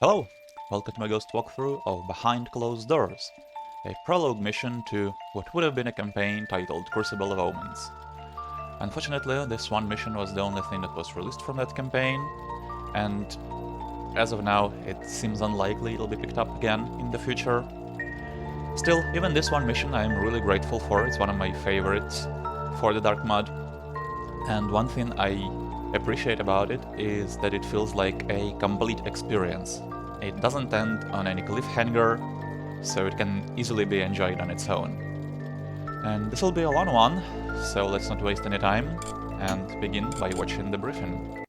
Hello! Welcome to my ghost walkthrough of Behind Closed Doors, a prologue mission to what would have been a campaign titled Crucible of Omens. Unfortunately, this one mission was the only thing that was released from that campaign, and as of now, it seems unlikely it'll be picked up again in the future. Still, even this one mission I am really grateful for. It's one of my favorites for the Dark Mud. And one thing I appreciate about it is that it feels like a complete experience. It doesn't end on any cliffhanger, so it can easily be enjoyed on its own. And this will be a long one, so let's not waste any time and begin by watching the briefing.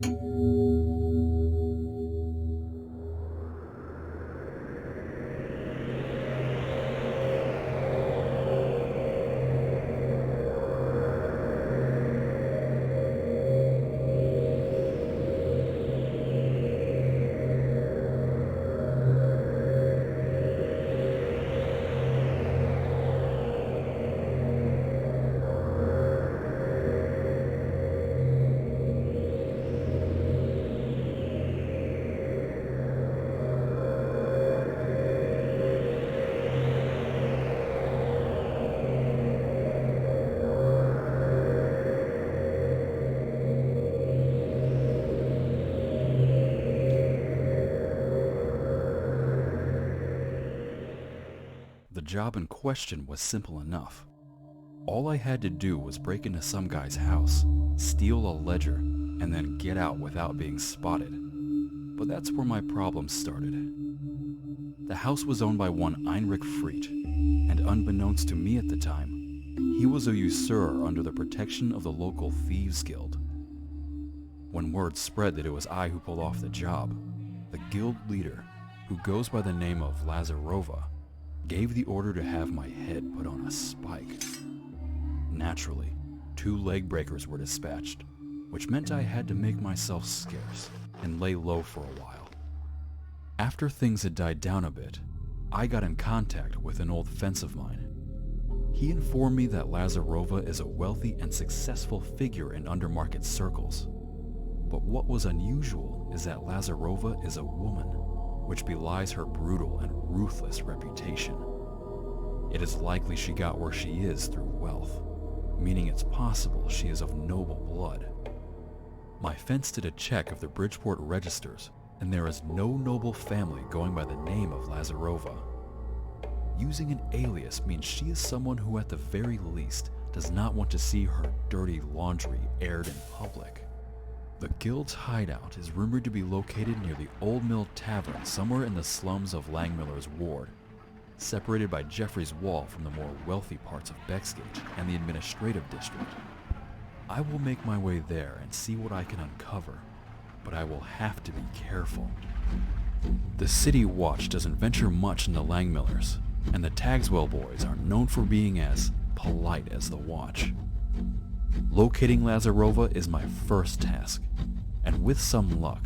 The job in question was simple enough. All I had to do was break into some guy's house, steal a ledger, and then get out without being spotted. But that's where my problems started. The house was owned by one Heinrich Fried, and unbeknownst to me at the time, he was a usurer under the protection of the local Thieves Guild. When word spread that it was I who pulled off the job, the guild leader, who goes by the name of Lazarova, gave the order to have my head put on a spike. Naturally, 2 leg breakers were dispatched, which meant I had to make myself scarce and lay low for a while. After things had died down a bit, I got in contact with an old fence of mine. He informed me that Lazarova is a wealthy and successful figure in undermarket circles. But what was unusual is that Lazarova is a woman, which belies her brutal and ruthless reputation. It is likely she got where she is through wealth, meaning it's possible she is of noble blood. My fence did a check of the Bridgeport registers, and there is no noble family going by the name of Lazarova. Using an alias means she is someone who at the very least does not want to see her dirty laundry aired in public. The guild's hideout is rumored to be located near the Old Mill Tavern somewhere in the slums of Langmiller's ward, separated by Jeffrey's Wall from the more wealthy parts of Bexgate and the administrative district. I will make my way there and see what I can uncover, but I will have to be careful. The City Watch doesn't venture much into Langmillers, and the Tagswell boys are known for being as polite as the Watch. Locating Lazarova is my first task, and with some luck,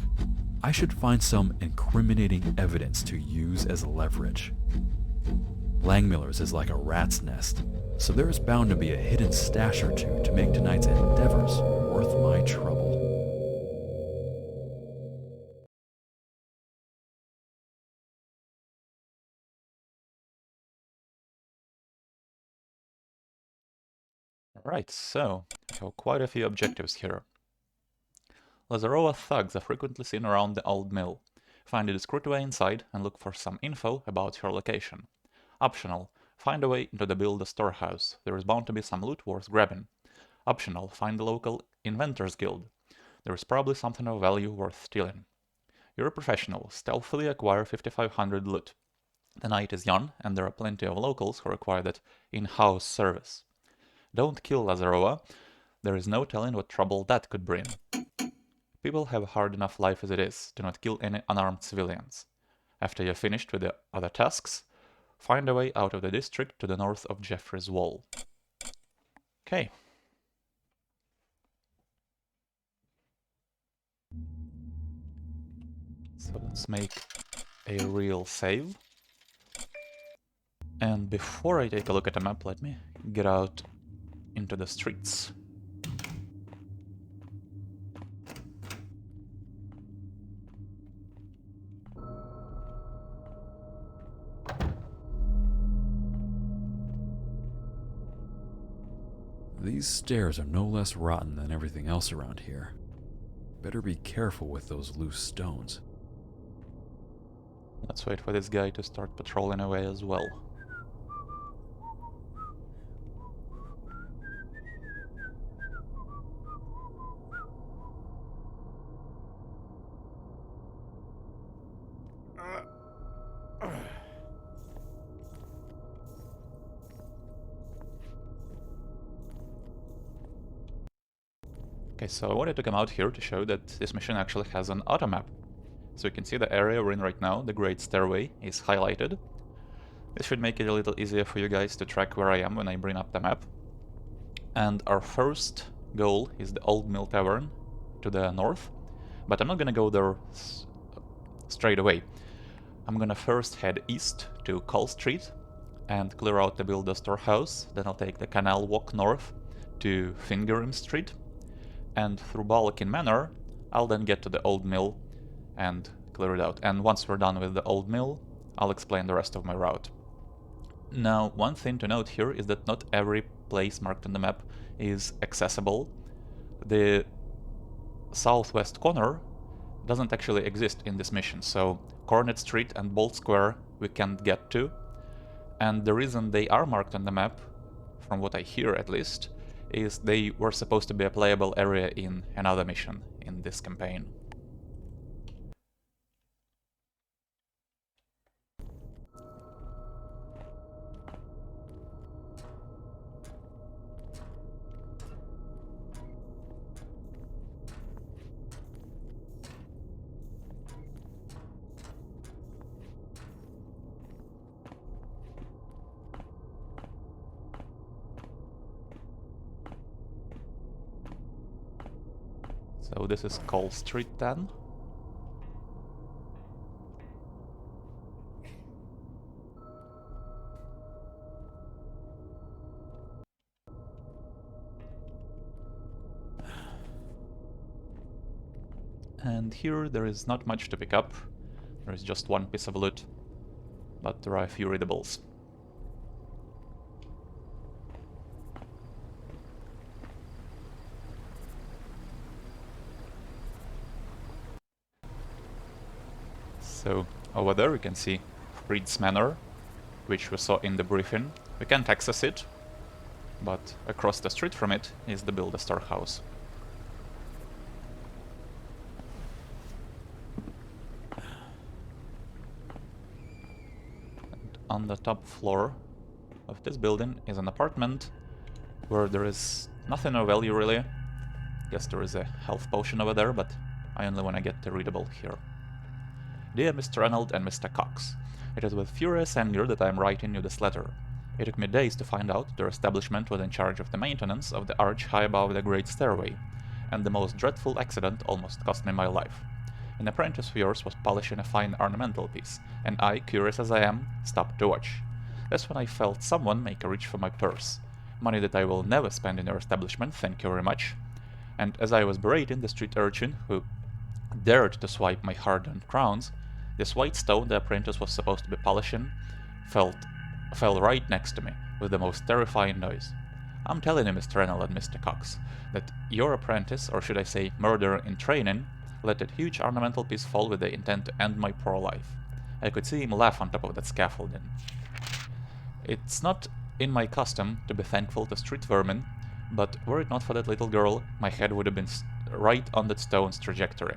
I should find some incriminating evidence to use as leverage. Langmiller's is like a rat's nest, so there is bound to be a hidden stash or two to make tonight's endeavors worth my trouble. Right, so I have quite a few objectives here. Lazarova thugs are frequently seen around the old mill. Find a discreet way inside and look for some info about her location. Optional, find a way into the build a storehouse. There is bound to be some loot worth grabbing. Optional, find the local Inventors Guild. There is probably something of value worth stealing. You're a professional, stealthily acquire 5500 loot. The night is young, and there are plenty of locals who require that in-house service. Don't kill Lazarova, there is no telling what trouble that could bring. People have a hard enough life as it is, do not kill any unarmed civilians. After you're finished with the other tasks, find a way out of the district to the north of Jeffrey's Wall. Okay. So let's make a real save. And before I take a look at the map, let me get out into the streets. These stairs are no less rotten than everything else around here. Better be careful with those loose stones. Let's wait for this guy to start patrolling away as well. Okay, so I wanted to come out here to show that this mission actually has an auto map. So you can see the area we're in right now, the Great Stairway, is highlighted. This should make it a little easier for you guys to track where I am when I bring up the map. And our first goal is the Old Mill Tavern to the north, but I'm not gonna go there straight away. I'm gonna first head east to Call Street and clear out the Builder Storehouse, then I'll take the canal walk north to Fingerim Street, and through Balkin Manor, I'll then get to the Old Mill and clear it out. And once we're done with the Old Mill, I'll explain the rest of my route. Now, one thing to note here is that not every place marked on the map is accessible. The southwest corner doesn't actually exist in this mission, so Cornet Street and Bolt Square we can't get to. And the reason they are marked on the map, from what I hear at least, is they were supposed to be a playable area in another mission in this campaign. So this is Call Street then. And here there is not much to pick up. There is just one piece of loot, but there are a few readables. So over there we can see Freed's Manor, which we saw in the briefing. We can't access it, but across the street from it is the Builder Storehouse. And on the top floor of this building is an apartment where there is nothing of value really. Guess there is a health potion over there, but I only want to get the readable here. Dear Mr. Reynolds and Mr. Cox, it is with furious anger that I am writing you this letter. It took me days to find out their establishment was in charge of the maintenance of the arch high above the Great Stairway, and the most dreadful accident almost cost me my life. An apprentice of yours was polishing a fine ornamental piece, and I, curious as I am, stopped to watch. That's when I felt someone make a reach for my purse. Money that I will never spend in your establishment, thank you very much. And as I was berating the street urchin who dared to swipe my hard-earned crowns, this white stone the apprentice was supposed to be polishing fell right next to me with the most terrifying noise. I'm telling you, Mr. Reynolds and Mr. Cox, that your apprentice, or should I say murderer in training, let that huge ornamental piece fall with the intent to end my poor life. I could see him laugh on top of that scaffolding. It's not in my custom to be thankful to street vermin, but were it not for that little girl, my head would have been right on that stone's trajectory.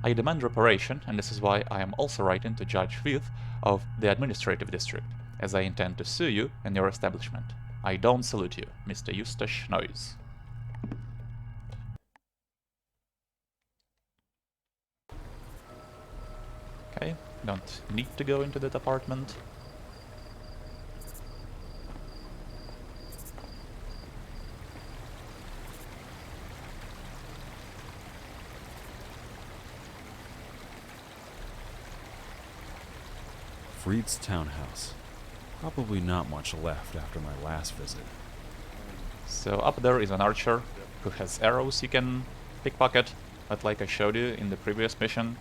I demand reparation, and this is why I am also writing to Judge Fifth of the Administrative District, as I intend to sue you and your establishment. I don't salute you, Mr. Eustace Noyes. Okay, don't need to go into that apartment. Freed's townhouse. Probably not much left after my last visit. So up there is an archer who has arrows you can pickpocket, but like I showed you in the previous mission,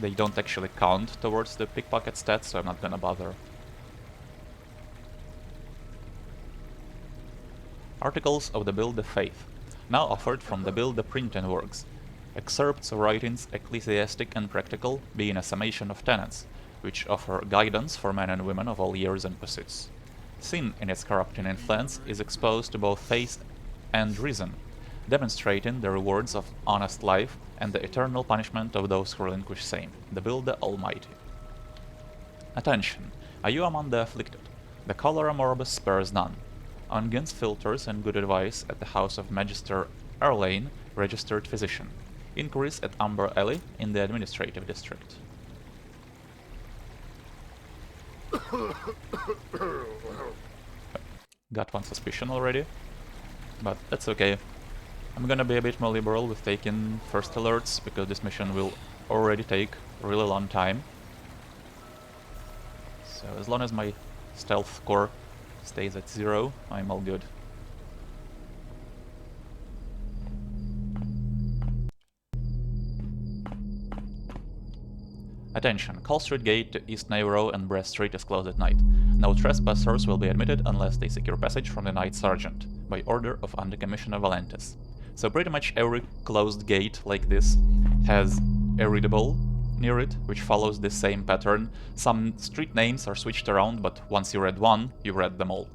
they don't actually count towards the pickpocket stats, so I'm not gonna bother. Articles of the Build of Faith, now offered from the Build of Printed Works. Excerpts of writings ecclesiastic and practical, being a summation of tenets, which offer guidance for men and women of all years and pursuits. Sin in its corrupting influence is exposed to both faith and reason, demonstrating the rewards of honest life and the eternal punishment of those who relinquish same, the Builder Almighty. Attention! Are you among the afflicted? The cholera morbus spares none. Against filters and good advice at the house of Magister Erlane, registered physician. Inquiries at Umber Alley in the administrative district. Got one suspicion already, but that's okay. I'm gonna be a bit more liberal with taking first alerts, because this mission will already take a really long time. So as long as my stealth score stays at 0, I'm all good. Attention, Call Street Gate to East Nairo and Brest Street is closed at night. No trespassers will be admitted unless they secure passage from the Night Sergeant, by order of Under-Commissioner Valentis. So pretty much every closed gate like this has a readable near it, which follows the same pattern. Some street names are switched around, but once you read one, you read them all.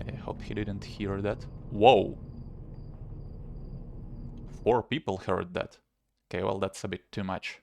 I hope he didn't hear that. Whoa! 4 people heard that. Okay, well, that's a bit too much.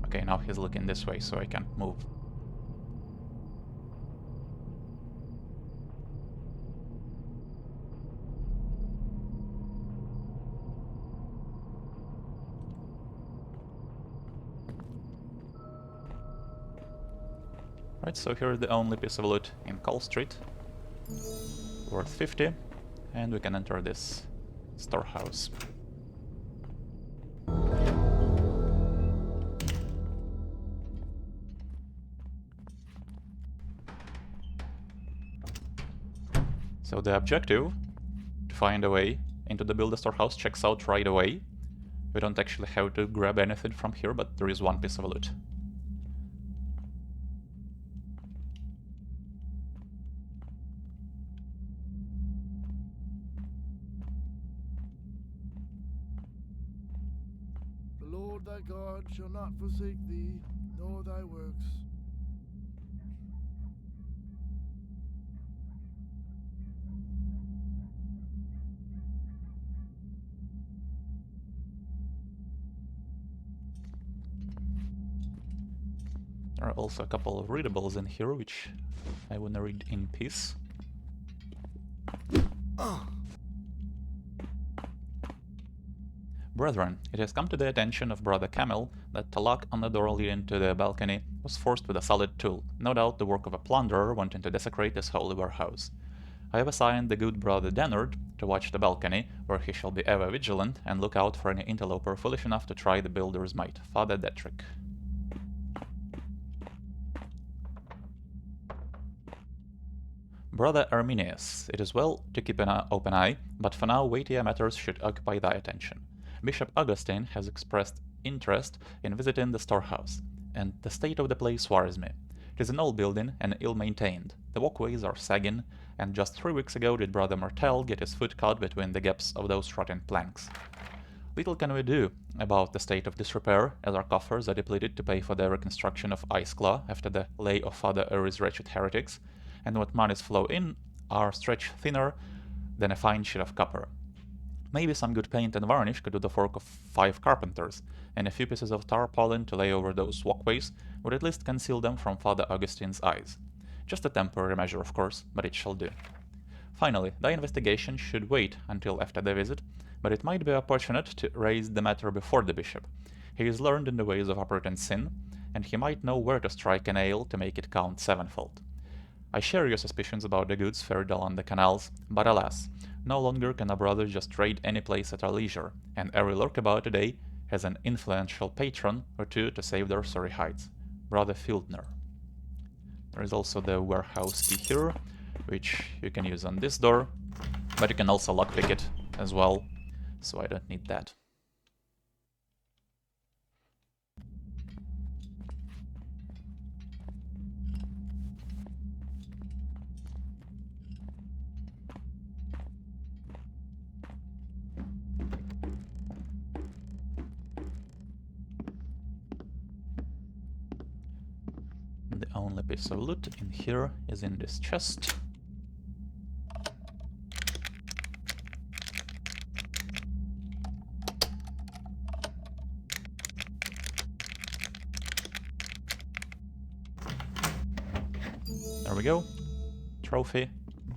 Okay, now he's looking this way, so I can't move. Right, so here's the only piece of loot in Call Street, worth 50, and we can enter this storehouse. So the objective, to find a way into the Builder Storehouse, checks out right away. We don't actually have to grab anything from here, but there is one piece of loot. The Lord thy God shall not forsake thee, nor thy works. There are also a couple of readables in here, which I wanna read in peace. Brethren, it has come to the attention of Brother Camel that the lock on the door leading to the balcony was forced with a solid tool, no doubt the work of a plunderer wanting to desecrate this holy warehouse. I have assigned the good Brother Dennard to watch the balcony, where he shall be ever vigilant and look out for any interloper foolish enough to try the builder's might. Father Detrick. Brother Arminius, it is well to keep an open eye, but for now weightier matters should occupy thy attention. Bishop Augustine has expressed interest in visiting the storehouse, and the state of the place worries me. It is an old building and ill-maintained. The walkways are sagging, and just 3 weeks ago did Brother Martel get his foot caught between the gaps of those rotten planks. Little can we do about the state of disrepair, as our coffers are depleted to pay for the reconstruction of Iceclaw after the lay of Father Uri's wretched heretics, and what monies flow in are stretched thinner than a fine sheet of copper. Maybe some good paint and varnish could do the work of 5 carpenters, and a few pieces of tarpaulin to lay over those walkways would at least conceal them from Father Augustine's eyes. Just a temporary measure, of course, but it shall do. Finally, the investigation should wait until after the visit, but it might be opportune to raise the matter before the bishop. He is learned in the ways of operating sin, and he might know where to strike a nail to make it count sevenfold. I share your suspicions about the goods ferried along the canals, but alas, no longer can a brother just raid any place at our leisure, and every lurkabout today has an influential patron or two to save their sorry hides. Brother Fieldner. There is also the warehouse key here, which you can use on this door, but you can also lockpick it as well, so I don't need that. The only piece of loot in here is in this chest. There we go. Trophy,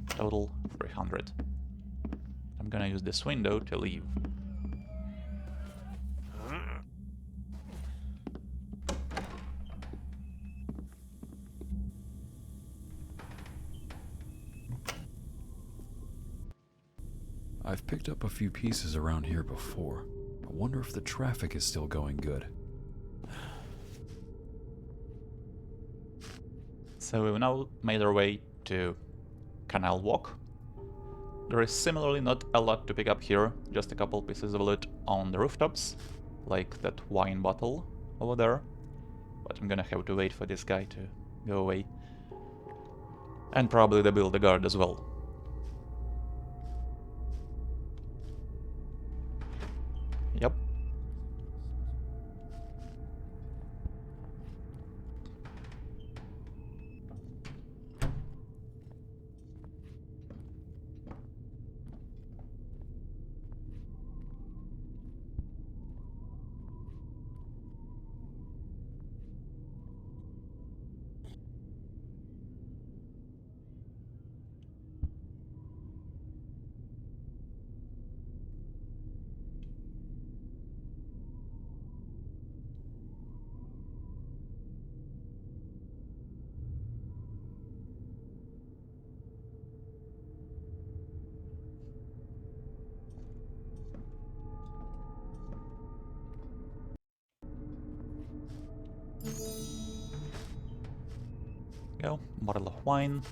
total 300. I'm gonna use this window to leave. I've picked up a few pieces around here before. I wonder if the traffic is still going good. So we've now made our way to Canal Walk. There is similarly not a lot to pick up here, just a couple pieces of loot on the rooftops, like that wine bottle over there. But I'm gonna have to wait for this guy to go away. And probably the builder guard as well. Yep. Go, bottle of wine.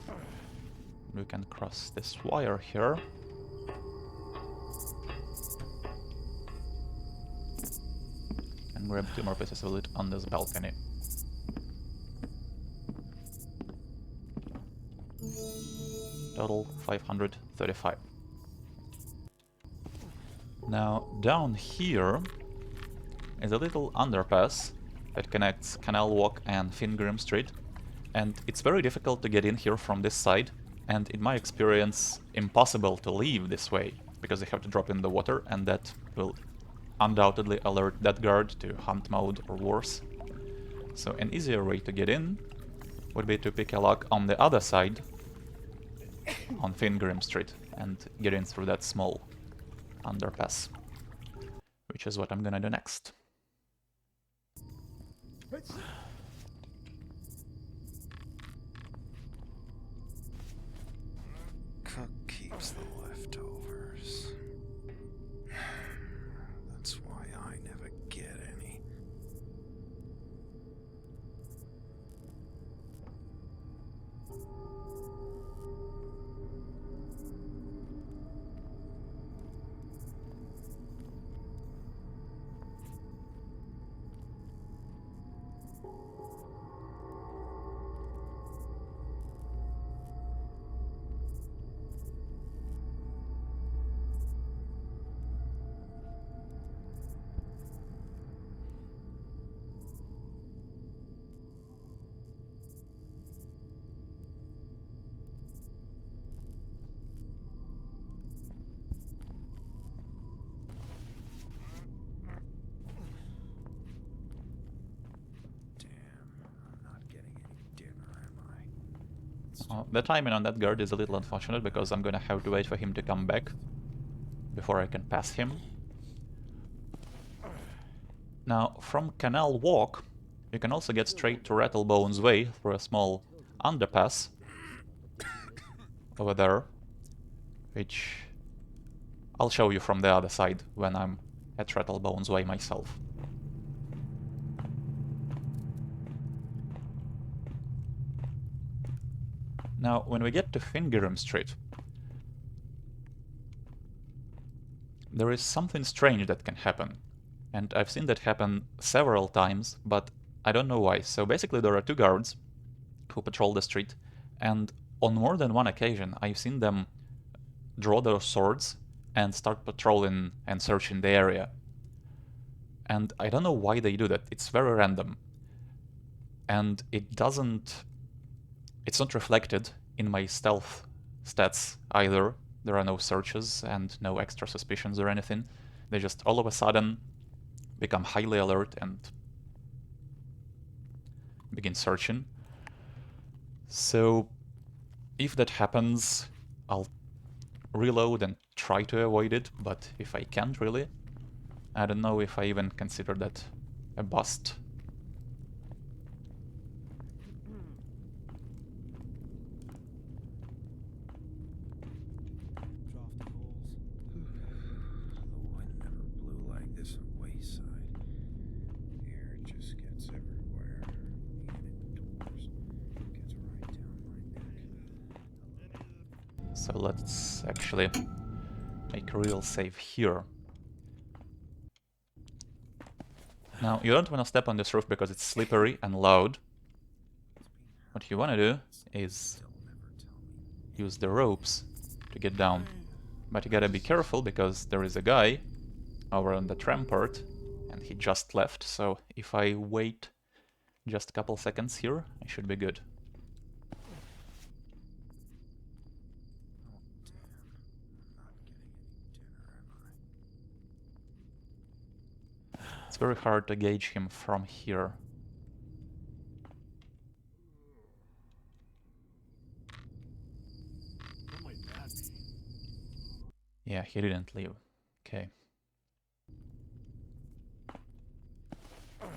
We can cross this wire here. And grab 2 more pieces of loot on this balcony. Total 535. Now, down here is a little underpass that connects Canal Walk and Fingrim Street, and it's very difficult to get in here from this side, and in my experience, impossible to leave this way, because you have to drop in the water, and that will undoubtedly alert that guard to hunt mode or worse. So an easier way to get in would be to pick a lock on the other side, on Fingrim Street, and get in through that small underpass, which is what I'm gonna do next. Cook keeps the leftovers. That's why I never get any. The timing on that guard is a little unfortunate because I'm gonna have to wait for him to come back before I can pass him. Now, from Canal Walk, you can also get straight to Rattlebone's Way through a small underpass over there, which I'll show you from the other side when I'm at Rattlebone's Way myself. Now, when we get to Fingerham Street, there is something strange that can happen. And I've seen that happen several times, but I don't know why. So basically there are two guards who patrol the street, and on more than one occasion I've seen them draw their swords and start patrolling and searching the area. And I don't know why they do that. It's very random. And it's not reflected in my stealth stats either. There are no searches and no extra suspicions or anything. They just all of a sudden become highly alert and begin searching. So if that happens, I'll reload and try to avoid it, but if I can't really, I don't know if I even consider that a bust. The wind never blew like this at Wayside. Air just gets everywhere, even indoors. Gets right down my neck. So let's actually make a real save here. Now, you don't want to step on this roof because it's slippery and loud. What you want to do is use the ropes to get down. But you gotta be careful because there is a guy over on the rampart and he just left, so if I wait just a couple seconds here, I should be good. It's very hard to gauge him from here. Yeah, he didn't leave. Okay. The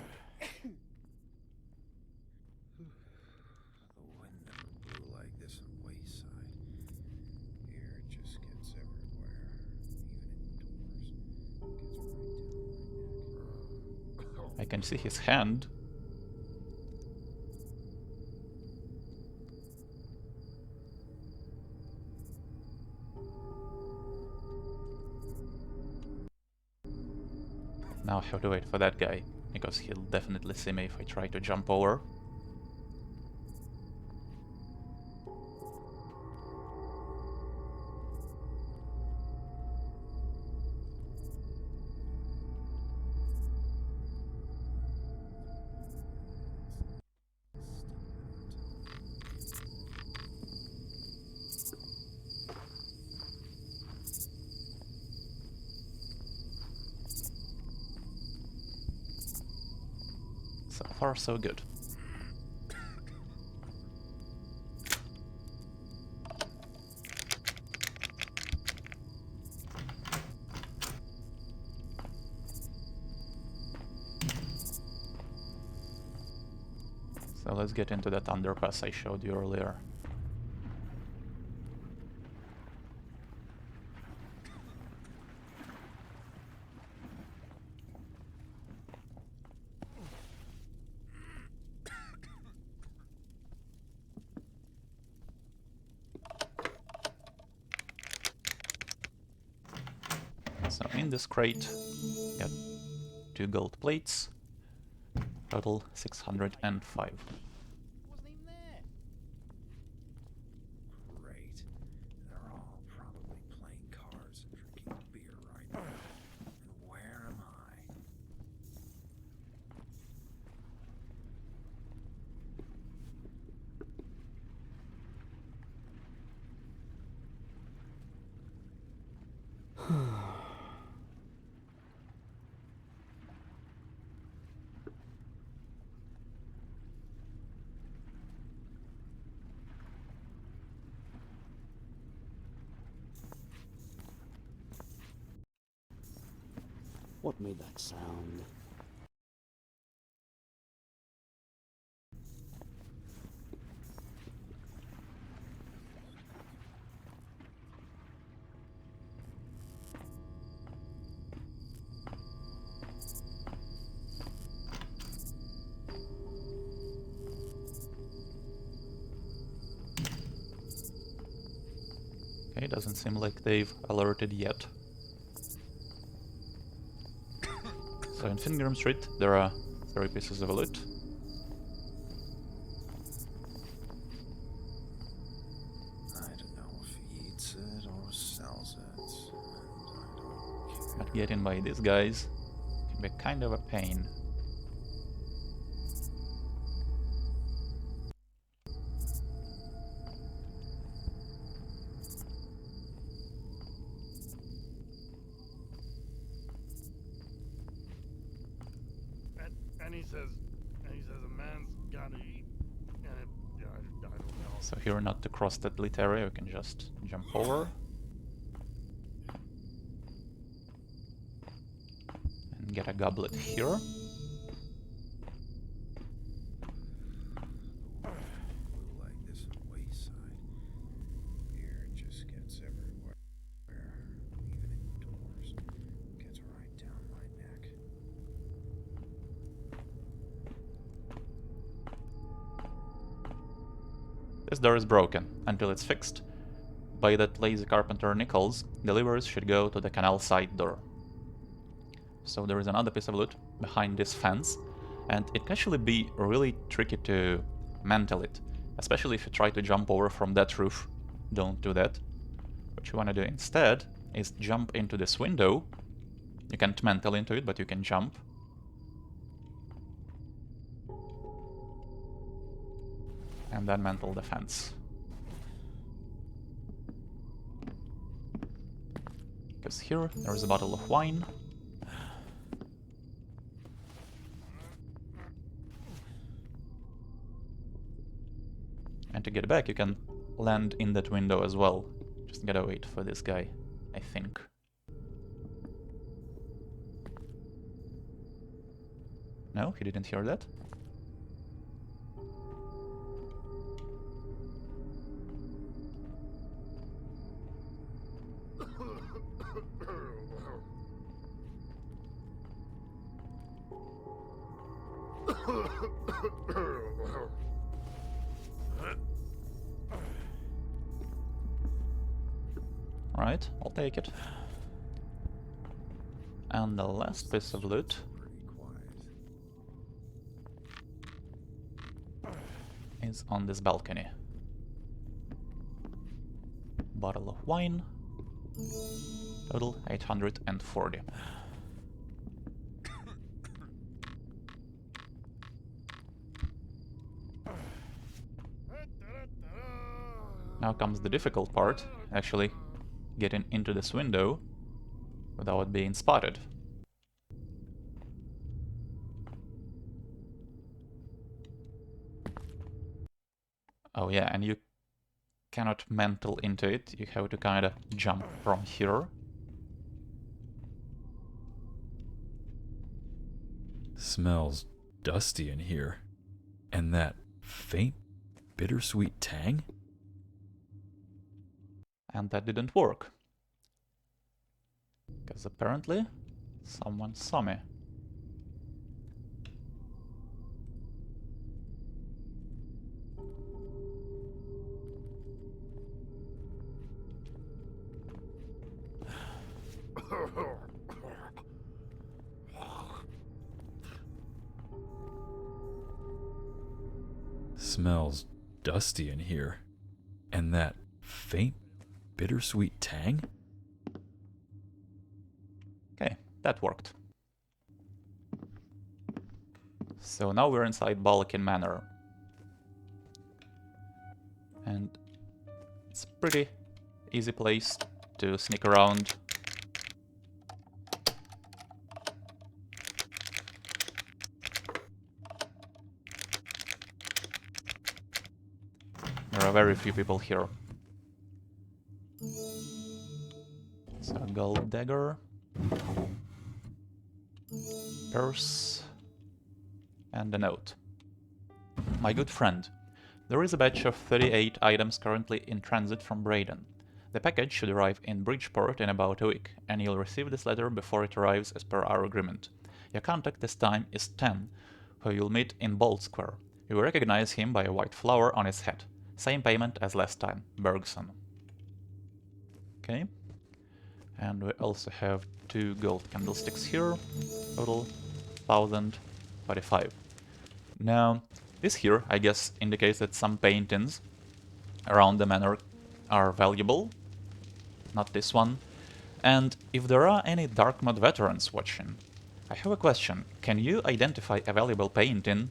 wind never blew like this at Wayside. Air just gets everywhere, even indoors. Gets right down my neck. I can see his hand. Now I have to wait for that guy, because he'll definitely see me if I try to jump over. So far, so good. So let's get into that underpass I showed you earlier. So in this crate, got 2 gold plates, total 605. Great. They're all probably playing cards and drinking beer right now. And where am I? What made that sound? Okay, doesn't seem like they've alerted yet. So in Fingram Street there are 3 pieces of loot. I don't know if he eats it or sells it, and I don't But care. getting by these guys can be kind of a pain. And he says a man's gotta eat. And I don't know. So here not to cross that lit area, we can just jump over. And get a goblet here. Blue like this wayside. Beer just gets everywhere. Even indoors. Gets right down my neck. This door is broken. Until it's fixed, by that lazy carpenter Nichols, deliverers should go to the canal side door. So there is another piece of loot behind this fence, and it can actually be really tricky to mantle it, especially if you try to jump over from that roof. Don't do that. What you want to do instead is jump into this window. You can't mantle into it, but you can jump. And then mantle the fence. Because here there is a bottle of wine. And to get back, you can land in that window as well. Just gotta wait for this guy, I think. No, he didn't hear that. Right, I'll take it. And the last piece of loot Pretty quiet. is on this balcony. Bottle of wine. Total 840. Now comes the difficult part, actually getting into this window without being spotted. Oh yeah, and you cannot mantle into it, you have to kind of jump from here. Smells dusty in here. And that faint, bittersweet tang? And that didn't work. Because apparently someone saw me. Smells dusty in here. And that faint, bittersweet tang? Okay, that worked. So now we're inside Balkan Manor. And it's a pretty easy place to sneak around. There are very few people here. So gold dagger. Purse and a note. My good friend, there is a batch of 38 items currently in transit from Braden. The package should arrive in Bridgeport in about a week, and you'll receive this letter before it arrives as per our agreement. Your contact this time is 10, who you'll meet in Bolt Square. You will recognize him by a white flower on his hat. Same payment as last time, Bergson. Okay. And we also have 2 gold candlesticks here, total 1045. Now, this here, I guess, indicates that some paintings around the manor are valuable, not this one. And if there are any dark mode veterans watching, I have a question. Can you identify a valuable painting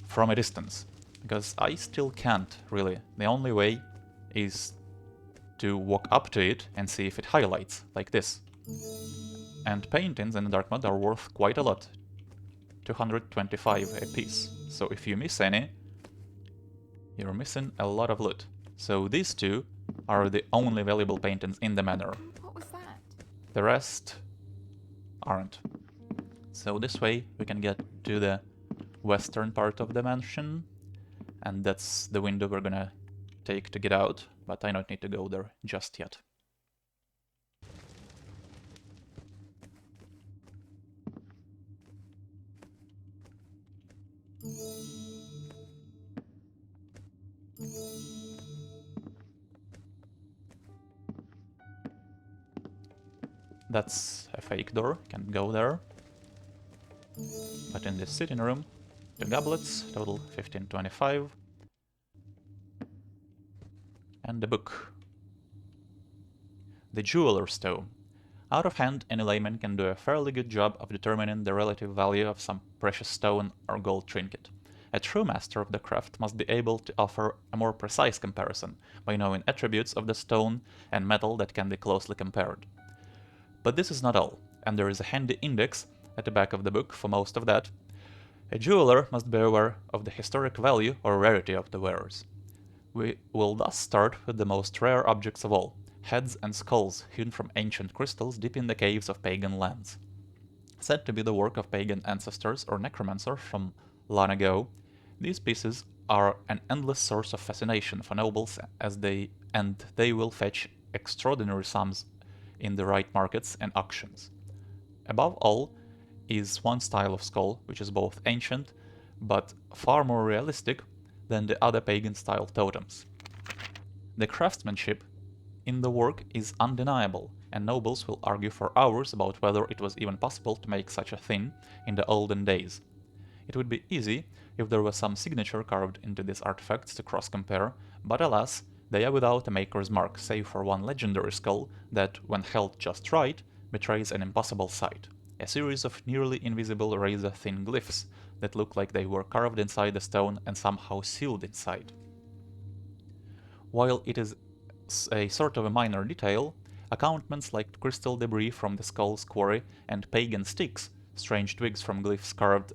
from a distance? Because I still can't, really. The only way is to walk up to it and see if it highlights, like this. And paintings in the dark mode are worth quite a lot. 225 a piece. So if you miss any, you're missing a lot of loot. So these 2 are the only valuable paintings in the manor. What was that? The rest aren't. So this way we can get to the western part of the mansion, and that's the window we're gonna take to get out, but I don't need to go there just yet. That's a fake door, can't go there. But in this sitting room, 2 goblets, total 1525. And a book. The Jeweler's Stone. Out of hand, any layman can do a fairly good job of determining the relative value of some precious stone or gold trinket. A true master of the craft must be able to offer a more precise comparison by knowing attributes of the stone and metal that can be closely compared. But this is not all, and there is a handy index at the back of the book for most of that. A jeweler must be aware of the historic value or rarity of the wares. We will thus start with the most rare objects of all, heads and skulls hewn from ancient crystals deep in the caves of pagan lands. Said to be the work of pagan ancestors or necromancers from long ago, these pieces are an endless source of fascination for nobles and they will fetch extraordinary sums in the right markets and auctions. Above all is one style of skull which is both ancient but far more realistic than the other pagan style totems. The craftsmanship in the work is undeniable, and nobles will argue for hours about whether it was even possible to make such a thing in the olden days. It would be easy if there was some signature carved into these artifacts to cross-compare, but alas, they are without a maker's mark, save for one legendary skull that, when held just right, betrays an impossible sight. A series of nearly invisible razor-thin glyphs that look like they were carved inside the stone and somehow sealed inside. While it is a sort of a minor detail, accountments like crystal debris from the skull's quarry and pagan sticks, strange twigs from glyphs carved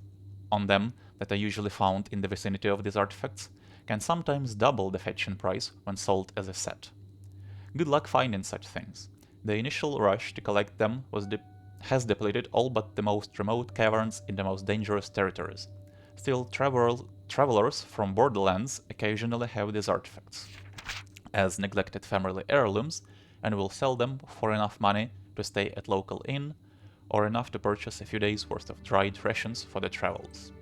on them that are usually found in the vicinity of these artifacts, can sometimes double the fetching price when sold as a set. Good luck finding such things. The initial rush to collect them has depleted all but the most remote caverns in the most dangerous territories. Still, travelers from borderlands occasionally have these artifacts as neglected family heirlooms and will sell them for enough money to stay at local inn or enough to purchase a few days worth of dried rations for the travels.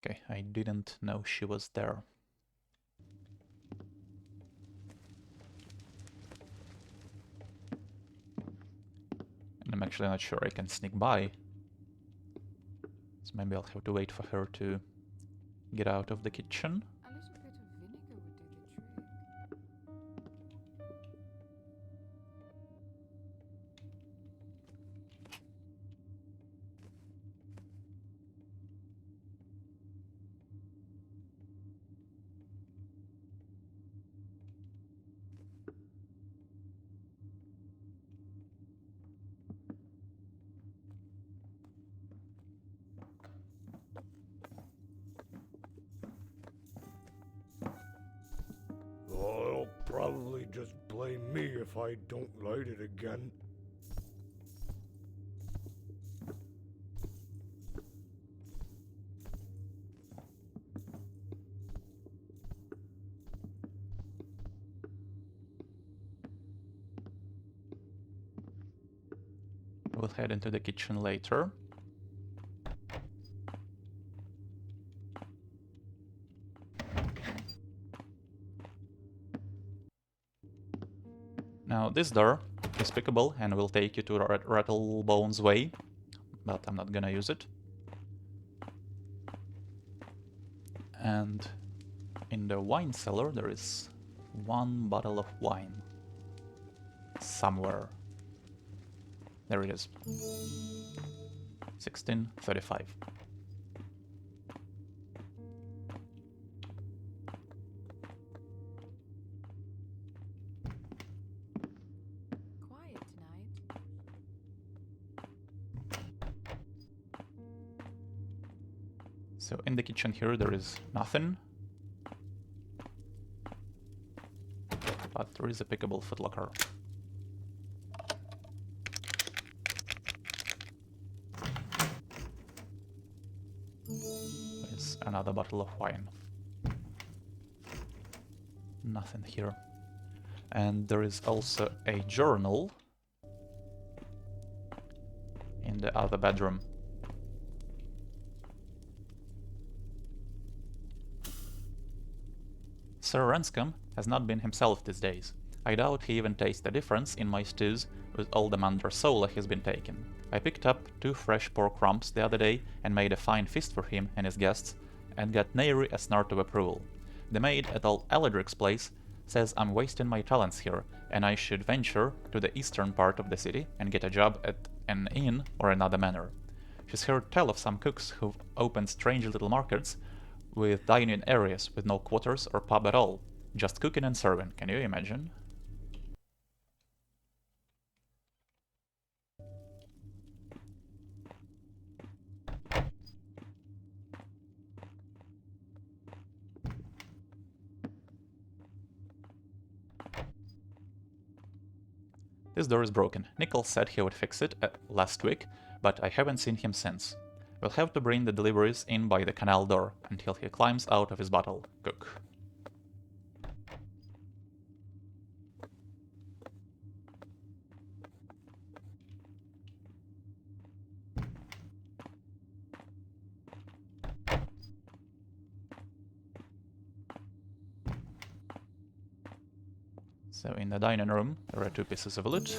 Okay, I didn't know she was there. And I'm actually not sure I can sneak by. So maybe I'll have to wait for her to get out of the kitchen. A little bit of vinegar would do the trick. me if I don't light it again. We'll head into the kitchen later. Now this door is pickable and will take you to Rattlebone's Way, but I'm not gonna use it. And in the wine cellar there is one bottle of wine. Somewhere. There it is. 1635. Quiet tonight. So in the kitchen here there is nothing. But there is a pickable footlocker. There's another bottle of wine. Nothing here. And there is also a journal in the other bedroom. Sir Ranscombe has not been himself these days. I doubt he even tastes the difference in my stews with all the mandrasola he's been taking. I picked up 2 fresh pork rumps the other day and made a fine feast for him and his guests, and got nary a snort of approval. The maid at old Allodric's place says I'm wasting my talents here, and I should venture to the eastern part of the city and get a job at an inn or another manor. She's heard tell of some cooks who've opened strange little markets with dining areas with no quarters or pub at all. Just cooking and serving, can you imagine? This door is broken. Nichols said he would fix it last week, but I haven't seen him since. We'll have to bring the deliveries in by the canal door until he climbs out of his bottle. Cook. So in the dining room there are 2 pieces of loot.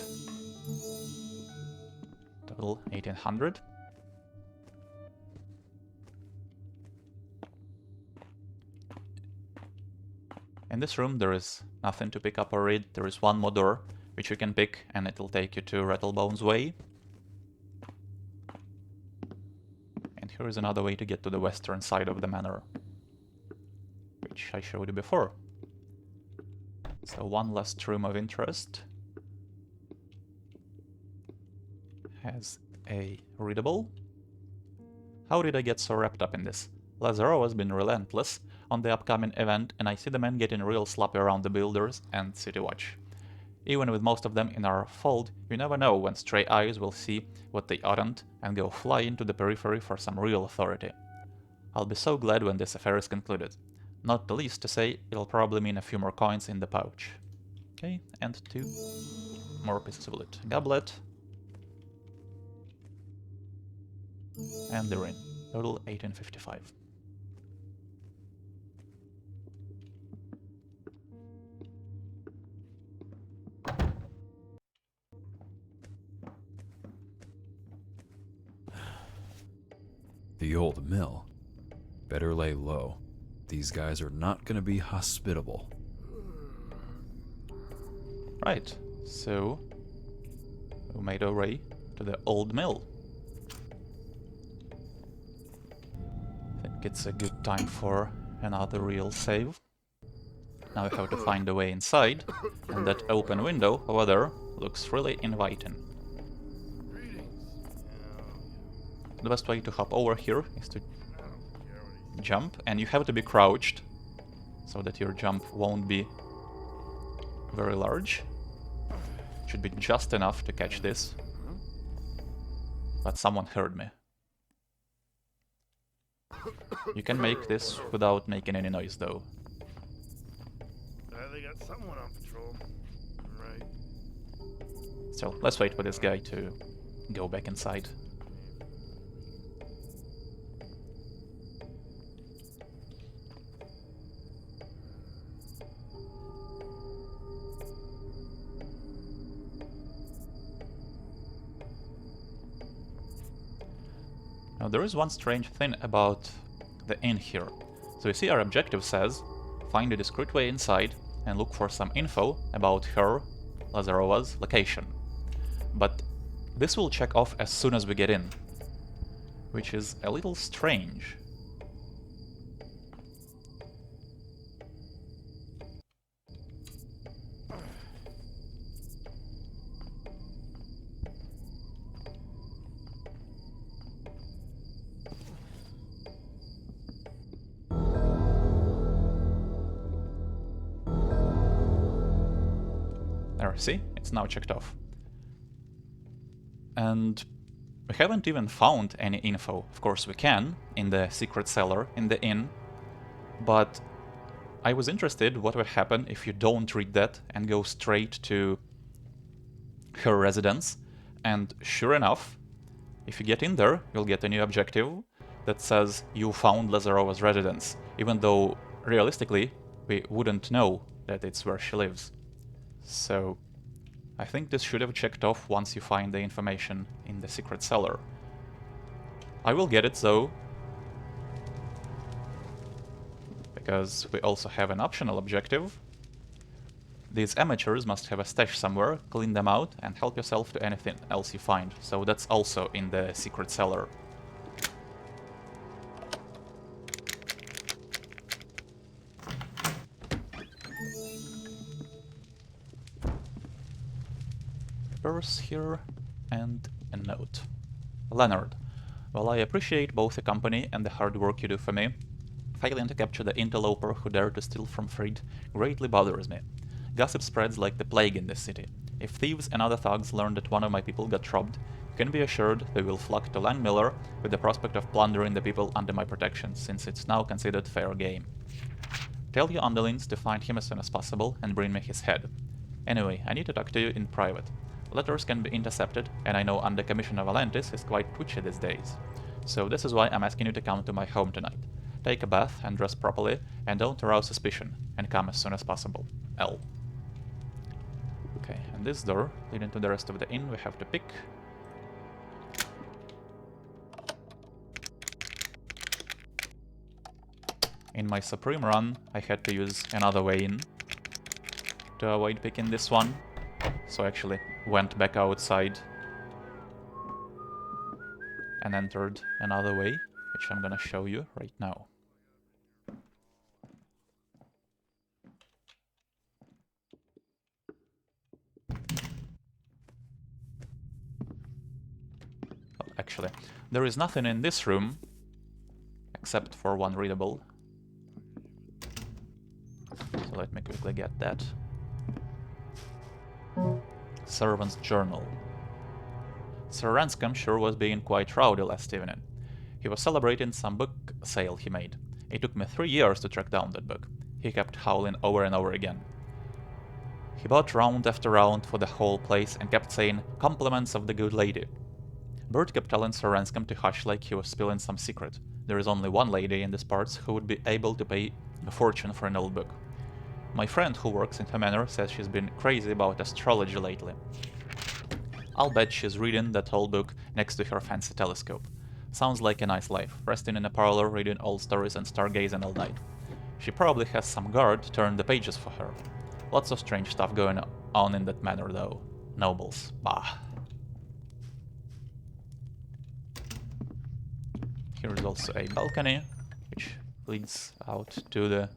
Total 1800. In this room there is nothing to pick up or read. There is one more door which you can pick and it will take you to Rattlebone's Way. And here is another way to get to the western side of the manor, which I showed you before. So one last room of interest has a readable. How did I get so wrapped up in this? Lazarova's been relentless on the upcoming event, and I see the men getting real sloppy around the builders and City Watch. Even with most of them in our fold, you never know when stray eyes will see what they oughtn't and go fly into the periphery for some real authority. I'll be so glad when this affair is concluded. Not the least to say, it'll probably mean a few more coins in the pouch. Okay, and 2 more pieces of loot. Goblet. And the ring. Total 1855. The old mill. Better lay low. These guys are not gonna be hospitable. Right, so we made our way to the old mill. I think it's a good time for another real save. Now we have to find a way inside, and that open window over there looks really inviting. The best way to hop over here is to jump, and you have to be crouched so that your jump won't be very large. should be just enough to catch this. But someone heard me. You can make this without making any noise, though. They got someone on patrol. Right. So let's wait for this guy to go back inside. Now there is one strange thing about the inn here. So you see our objective says, find a discreet way inside and look for some info about her, Lazarova's, location. But this will check off as soon as we get in, which is a little strange. There, see? It's now checked off. And we haven't even found any info. Of course we can, in the secret cellar, in the inn. But I was interested what would happen if you don't read that and go straight to her residence. And sure enough, if you get in there, you'll get a new objective that says you found Lazarova's residence, even though realistically we wouldn't know that it's where she lives. So I think this should have checked off once you find the information in the secret cellar. I will get it though, because we also have an optional objective. These amateurs must have a stash somewhere, clean them out and help yourself to anything else you find. So that's also in the secret cellar. Papers here and a note. Leonard, while I appreciate both the company and the hard work you do for me, failing to capture the interloper who dared to steal from Fried greatly bothers me. Gossip spreads like the plague in this city. If thieves and other thugs learn that one of my people got robbed, you can be assured they will flock to Langmiller with the prospect of plundering the people under my protection, since it's now considered fair game. Tell your underlings to find him as soon as possible and bring me his head. Anyway, I need to talk to you in private. Letters can be intercepted, and I know Under Commissioner Valentis is quite twitchy these days. So this is why I'm asking you to come to my home tonight. Take a bath and dress properly, and don't arouse suspicion, and come as soon as possible. L. Okay, and this door, leading to the rest of the inn, we have to pick. In my Supreme run, I had to use another way in to avoid picking this one, so I actually went back outside and entered another way, which I'm gonna show you right now. Well, actually, there is nothing in this room except for one readable. So let me quickly get that. Servant's Journal. Sir Ranscombe sure was being quite rowdy last evening. He was celebrating some book sale he made. It took me 3 years to track down that book. He kept howling over and over again. He bought round after round for the whole place and kept saying, "Compliments of the good lady." Bert kept telling Sir Ranscombe to hush like he was spilling some secret. There is only one lady in these parts who would be able to pay a fortune for an old book. My friend who works in her manor says she's been crazy about astrology lately. I'll bet she's reading that old book next to her fancy telescope. Sounds like a nice life, resting in a parlor reading old stories and stargazing all night. She probably has some guard to turn the pages for her. Lots of strange stuff going on in that manor though. Nobles, bah. Here is also a balcony, which leads out to the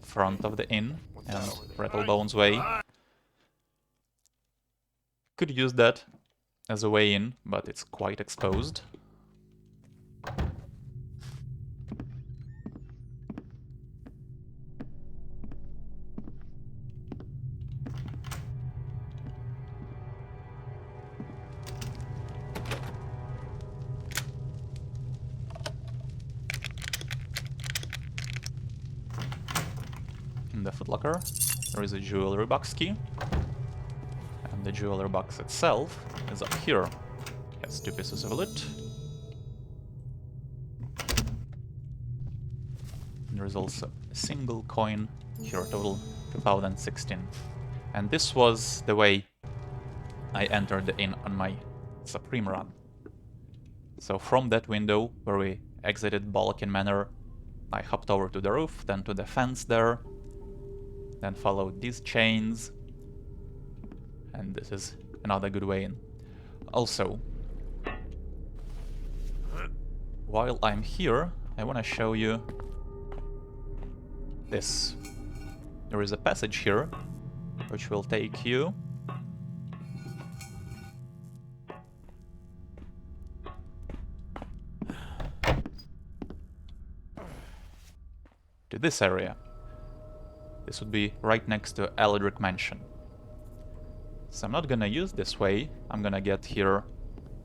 front of the inn and Rattlebone's Way. Could use that as a way in, but it's quite exposed. footlocker. There is a jewelry box key. And the jewelry box itself is up here. It has 2 pieces of loot. There is also a single coin here, total 2016. And this was the way I entered the inn on my Supreme run. So from that window where we exited Balkan Manor, I hopped over to the roof, then to the fence there, then followed these chains, and this is another good way in. Also, while I'm here, I want to show you this. There is a passage here, which will take you to this area. This would be right next to Allodric Mansion. So I'm not gonna use this way, I'm gonna get here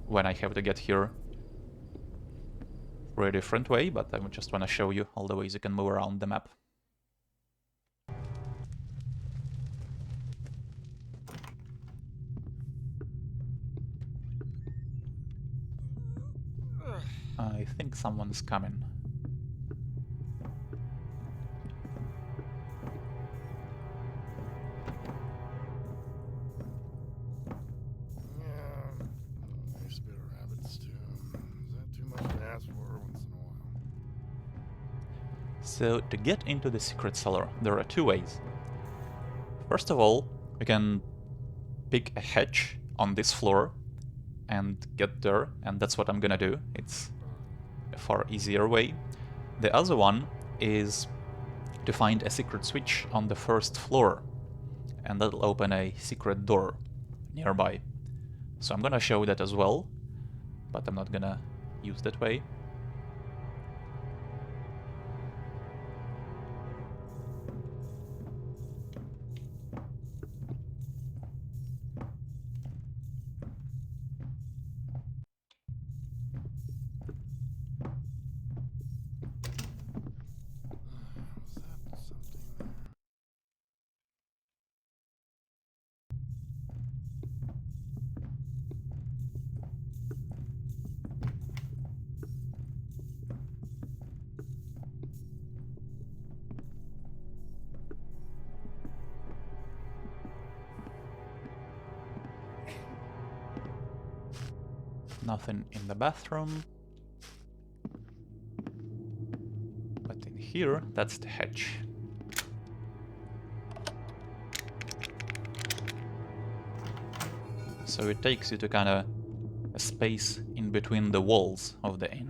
when I have to get here through a different way, but I just wanna show you all the ways you can move around the map. I think someone's coming. Nice bit of rabbit stew. Is that too much to ask for once in a while? So to get into the secret cellar, there are 2 ways. First of all, we can pick a hatch on this floor and get there, and that's what I'm gonna do. It's a far easier way. The other one is to find a secret switch on the 1st floor, and that'll open a secret door nearby. So I'm gonna show that as well, but I'm not gonna use that way. Was that something there? Nothing in the bathroom. But in here, that's the hatch. So it takes you to kinda a space in between the walls of the inn.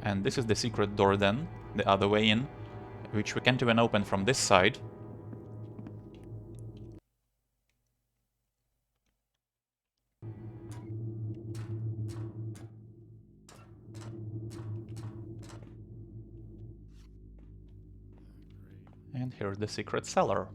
And this is the secret door then, the other way in, which we can't even open from this side. And here's the secret cellar.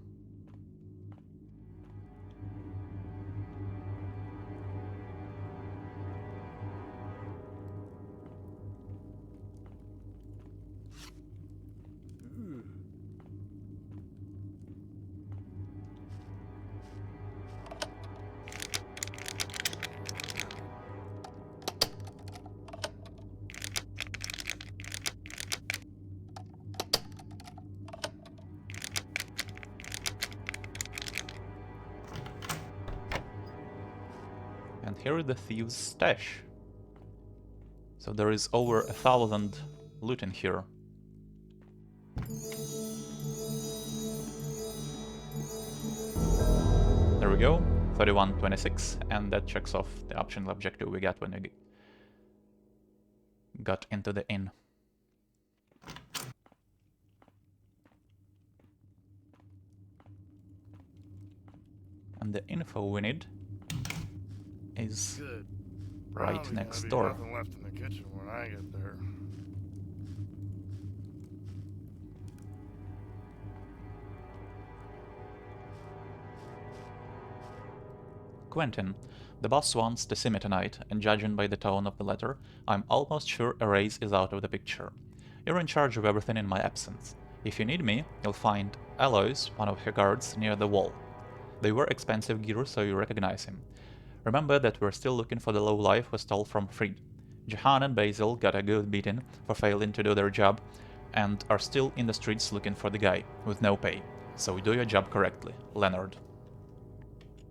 And here is the thieves' stash. So there is over 1,000 loot in here. There we go, 3126, and that checks off the optional objective we got when we got into the inn. And the info we need is Good. right Probably next gonna be door. Nothing left in the kitchen when I get there. Quentin, the boss wants to see me tonight, and judging by the tone of the letter, I'm almost sure a raise is out of the picture. You're in charge of everything in my absence. If you need me, you'll find Alois, one of her guards, near the wall. They wear expensive gear, so you recognize him. Remember that we're still looking for the lowlife who stole from Fried. Jahan and Basil got a good beating for failing to do their job, and are still in the streets looking for the guy, with no pay. So do your job correctly, Leonard.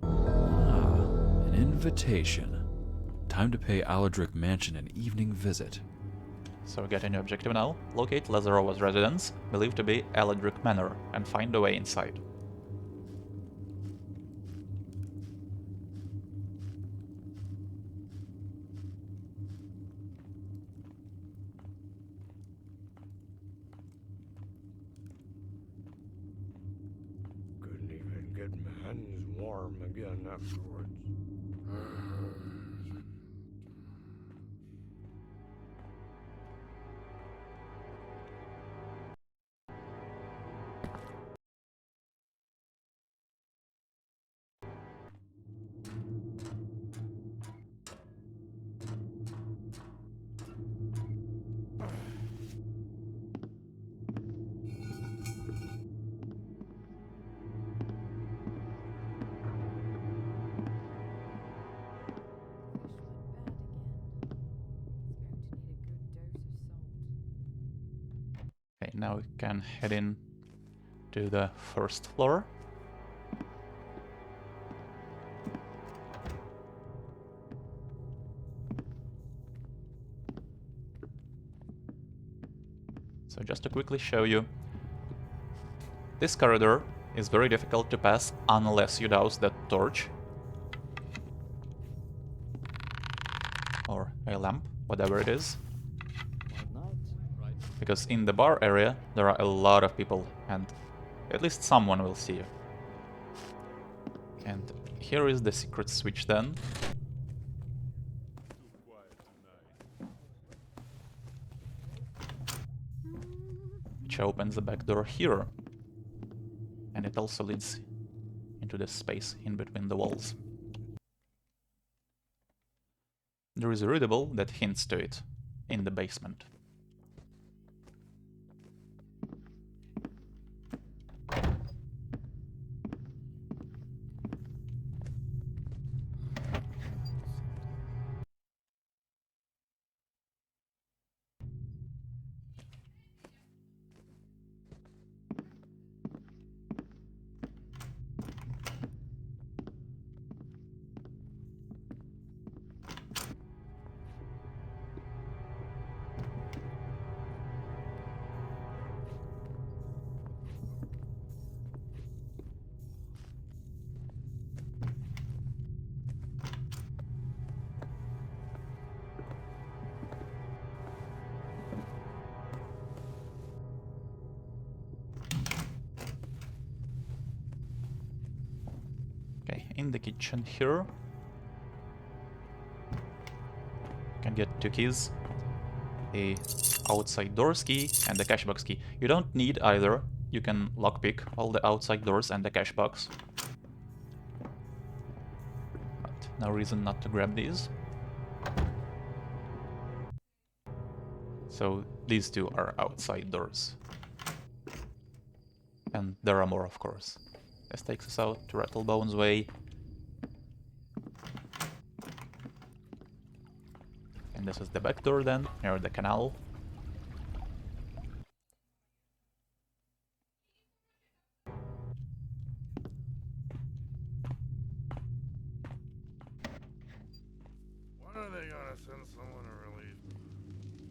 An invitation. Time to pay Allodric Mansion an evening visit. So we get a new objective now. Locate Lazarova's residence, believed to be Allodric Manor, and find a way inside. Couldn't even get my hands warm again afterwards. Okay, now we can head in to the first floor. So just to quickly show you, this corridor is very difficult to pass unless you douse that torch. Or a lamp, whatever it is. Because in the bar area there are a lot of people and at least someone will see you. And here is the secret switch then. Which opens the back door here. And it also leads into the space in between the walls. There is a readable that hints to it in the basement. Okay, in the kitchen here, you can get two keys, a outside doors key and the cash box key. You don't need either, you can lockpick all the outside doors and the cash box. But no reason not to grab these. So these two are outside doors. And there are more, of course. This takes us out to Rattlebone's Way. And this is the back door then, near the canal. When are they gonna send someone to relieve me?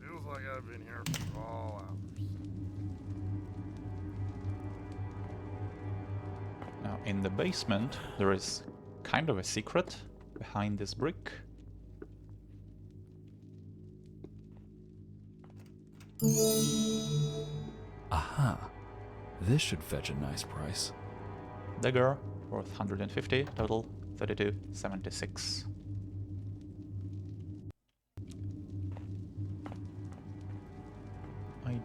Feels like I've been here for all hours. Now, in the basement, there is kind of a secret behind this brick. Aha! This should fetch a nice price. Dagger, worth 150, total 32.76. I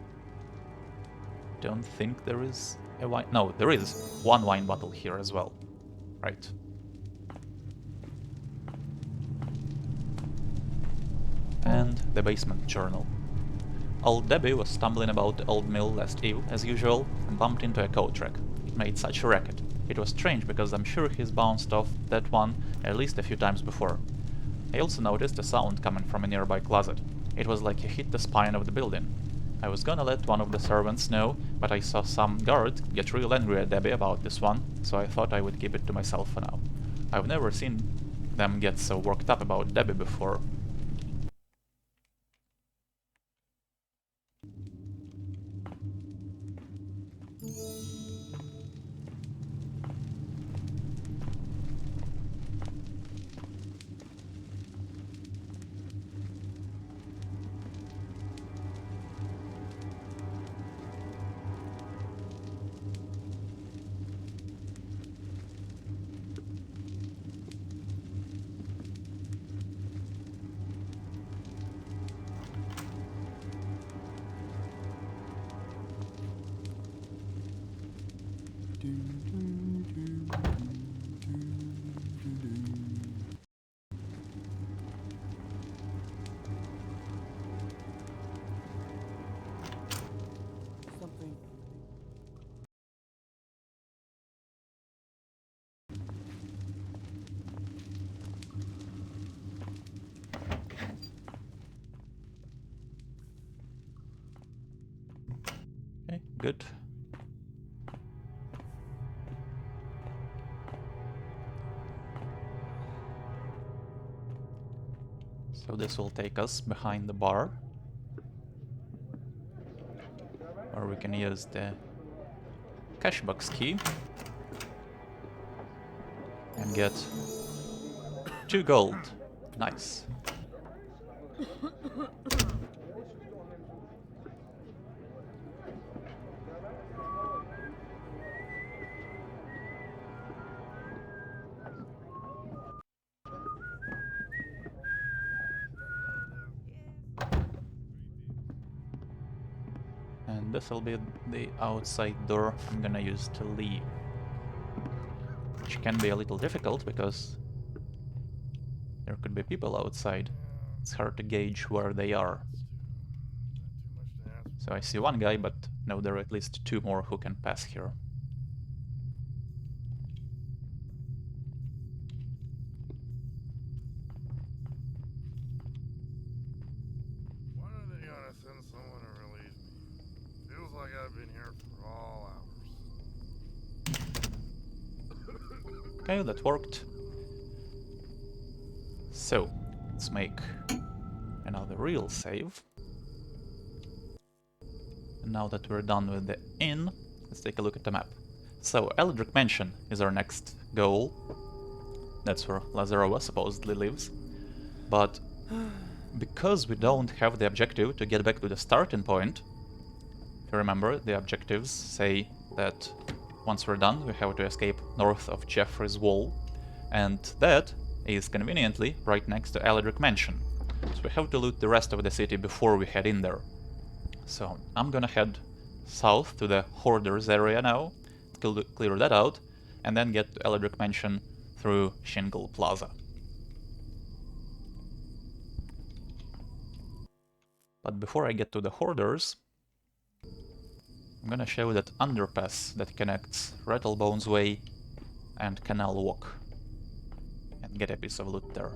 don't think there is a wine... No, there is one wine bottle here as well. Right. And the basement journal. Old Debbie was stumbling about the old mill last eve, as usual, and bumped into a coat rack. It made such a racket. It was strange because I'm sure he's bounced off that one at least a few times before. I also noticed a sound coming from a nearby closet. It was like he hit the spine of the building. I was gonna let one of the servants know, but I saw some guard get real angry at Debbie about this one, so I thought I would keep it to myself for now. I've never seen them get so worked up about Debbie before. Something. Okay, good. So this will take us behind the bar, where we can use the cash box key and get 2 gold. Nice. And this will be the outside door I'm gonna use to leave. Which can be a little difficult because there could be people outside. It's hard to gauge where they are. So I see one guy, but no, there are at least 2 more who can pass here. When are they gonna send someone to release me? Feels like I've been here for all hours. Okay, that worked. So, let's make another real save. And now that we're done with the inn, let's take a look at the map. So, Allodric Mansion is our next goal. That's where Lazarova supposedly lives. But because we don't have the objective to get back to the starting point, if you remember, the objectives say that once we're done, we have to escape north of Jeffrey's Wall, and that is conveniently right next to Allodric Mansion. So we have to loot the rest of the city before we head in there. So I'm gonna head south to the Hoarders area now, clear that out, and then get to Allodric Mansion through Shingle Plaza. But before I get to the Hoarders, I'm gonna show that underpass that connects Rattlebones Way and Canal Walk, and get a piece of loot there.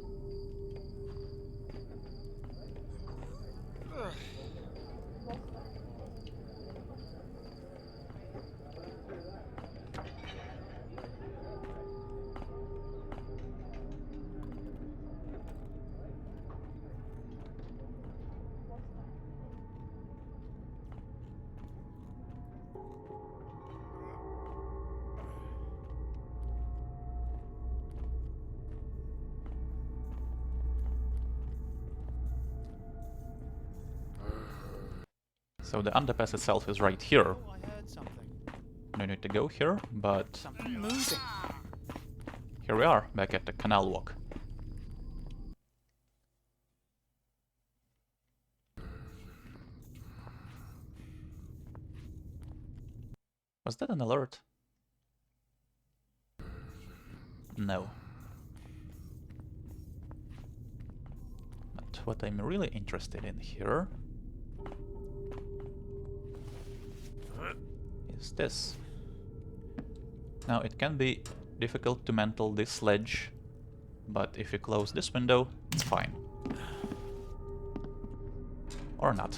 So the underpass itself is right here. Oh, I heard something. No need to go here, but Something moving. here we are, back at the Canal Walk. Was that an alert? No. But what I'm really interested in here is this. Now it can be difficult to mantle this ledge, but if you close this window, it's fine. Or not.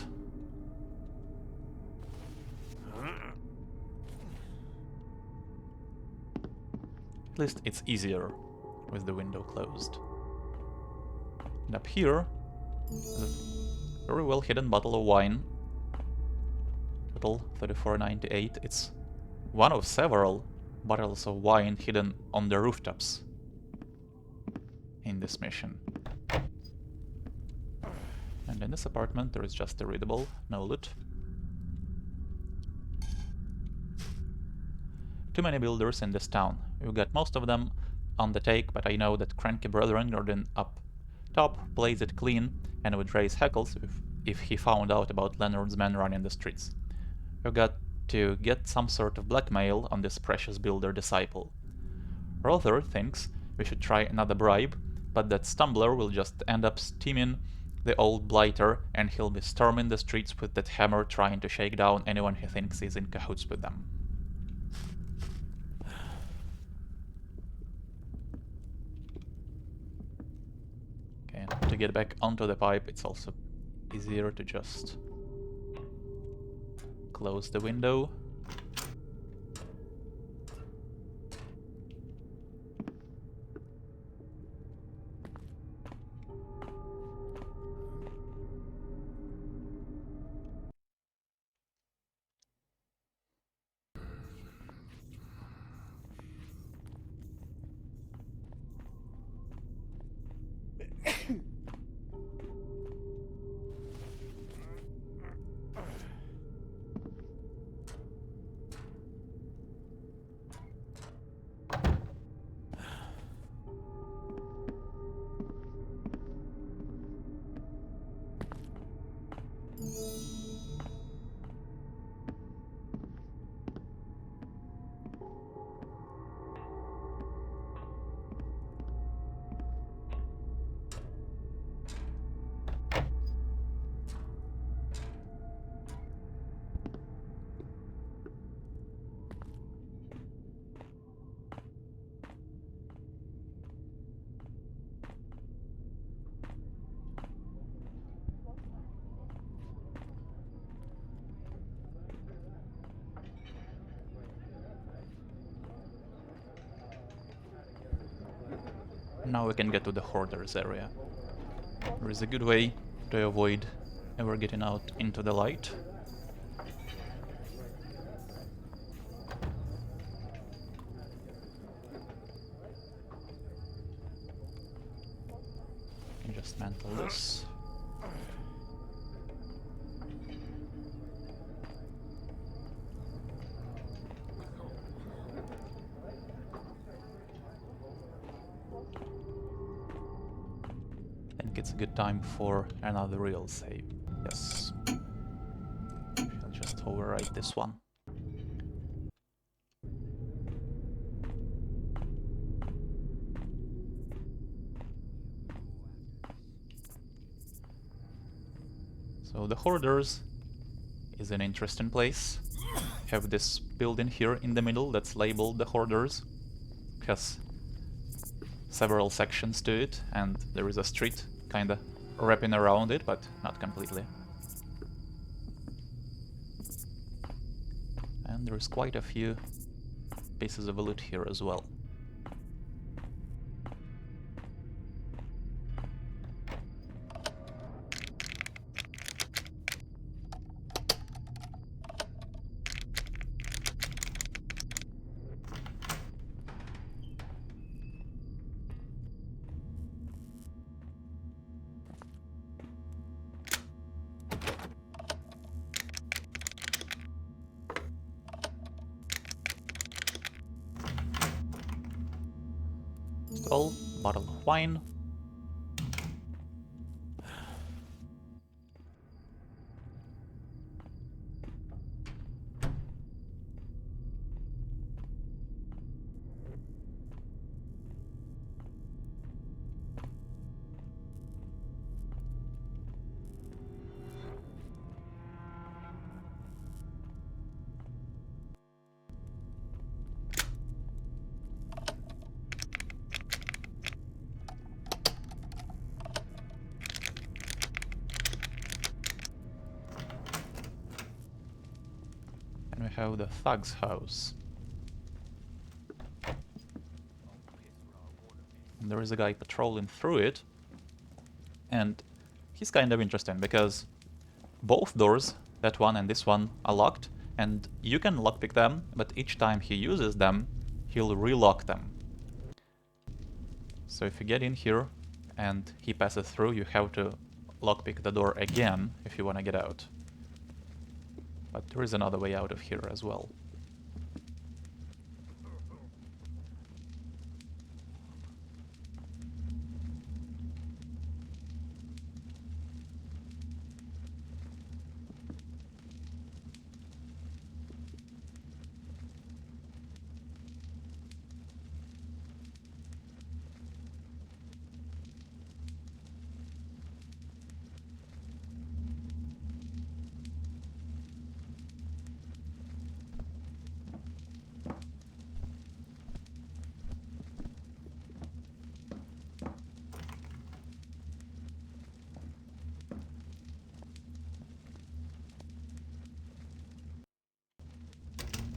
At least it's easier with the window closed. And up here, there's a very well hidden bottle of wine. Total 34.98. It's one of several bottles of wine hidden on the rooftops in this mission. And in this apartment there is just a readable, no loot. Too many builders in this town. We've got most of them on the take, but I know that cranky brethren Gordon up top plays it clean and would raise heckles if he found out about Leonard's men running the streets. We've got to get some sort of blackmail on this precious builder disciple. Rother thinks we should try another bribe, but that Stumbler will just end up steaming the old blighter and he'll be storming the streets with that hammer trying to shake down anyone he thinks is in cahoots with them. Okay, to get back onto the pipe, it's also easier to just close the window. Now we can get to the Hoarders area. There is a good way to avoid ever getting out into the light. And just mantle this. It's a good time for another real save. Yes. I'll just overwrite this one. So the Hoarders is an interesting place. Have this building here in the middle that's labeled the Hoarders. It has several sections to it, and there is a street kinda wrapping around it, but not completely. And there is quite a few pieces of loot here as well. Bottle of wine. have the thug's house. And there is a guy patrolling through it, and he's kind of interesting because both doors, that one and this one, are locked, and you can lockpick them, but each time he uses them, he'll relock them. So if you get in here and he passes through, you have to lockpick the door again if you want to get out. But there is another way out of here as well.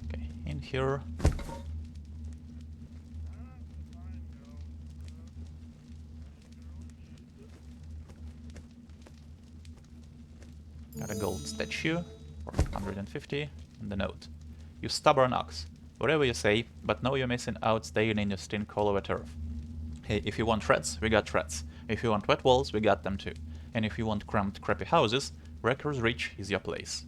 Okay, in here. Got a gold statue for 150 and the note. You stubborn ox. Whatever you say, but know you're missing out staying in your stink hole of a turf. Hey, if you want threats, we got threats. If you want wet walls, we got them too. And if you want cramped, crappy houses, Wrecker's Reach is your place.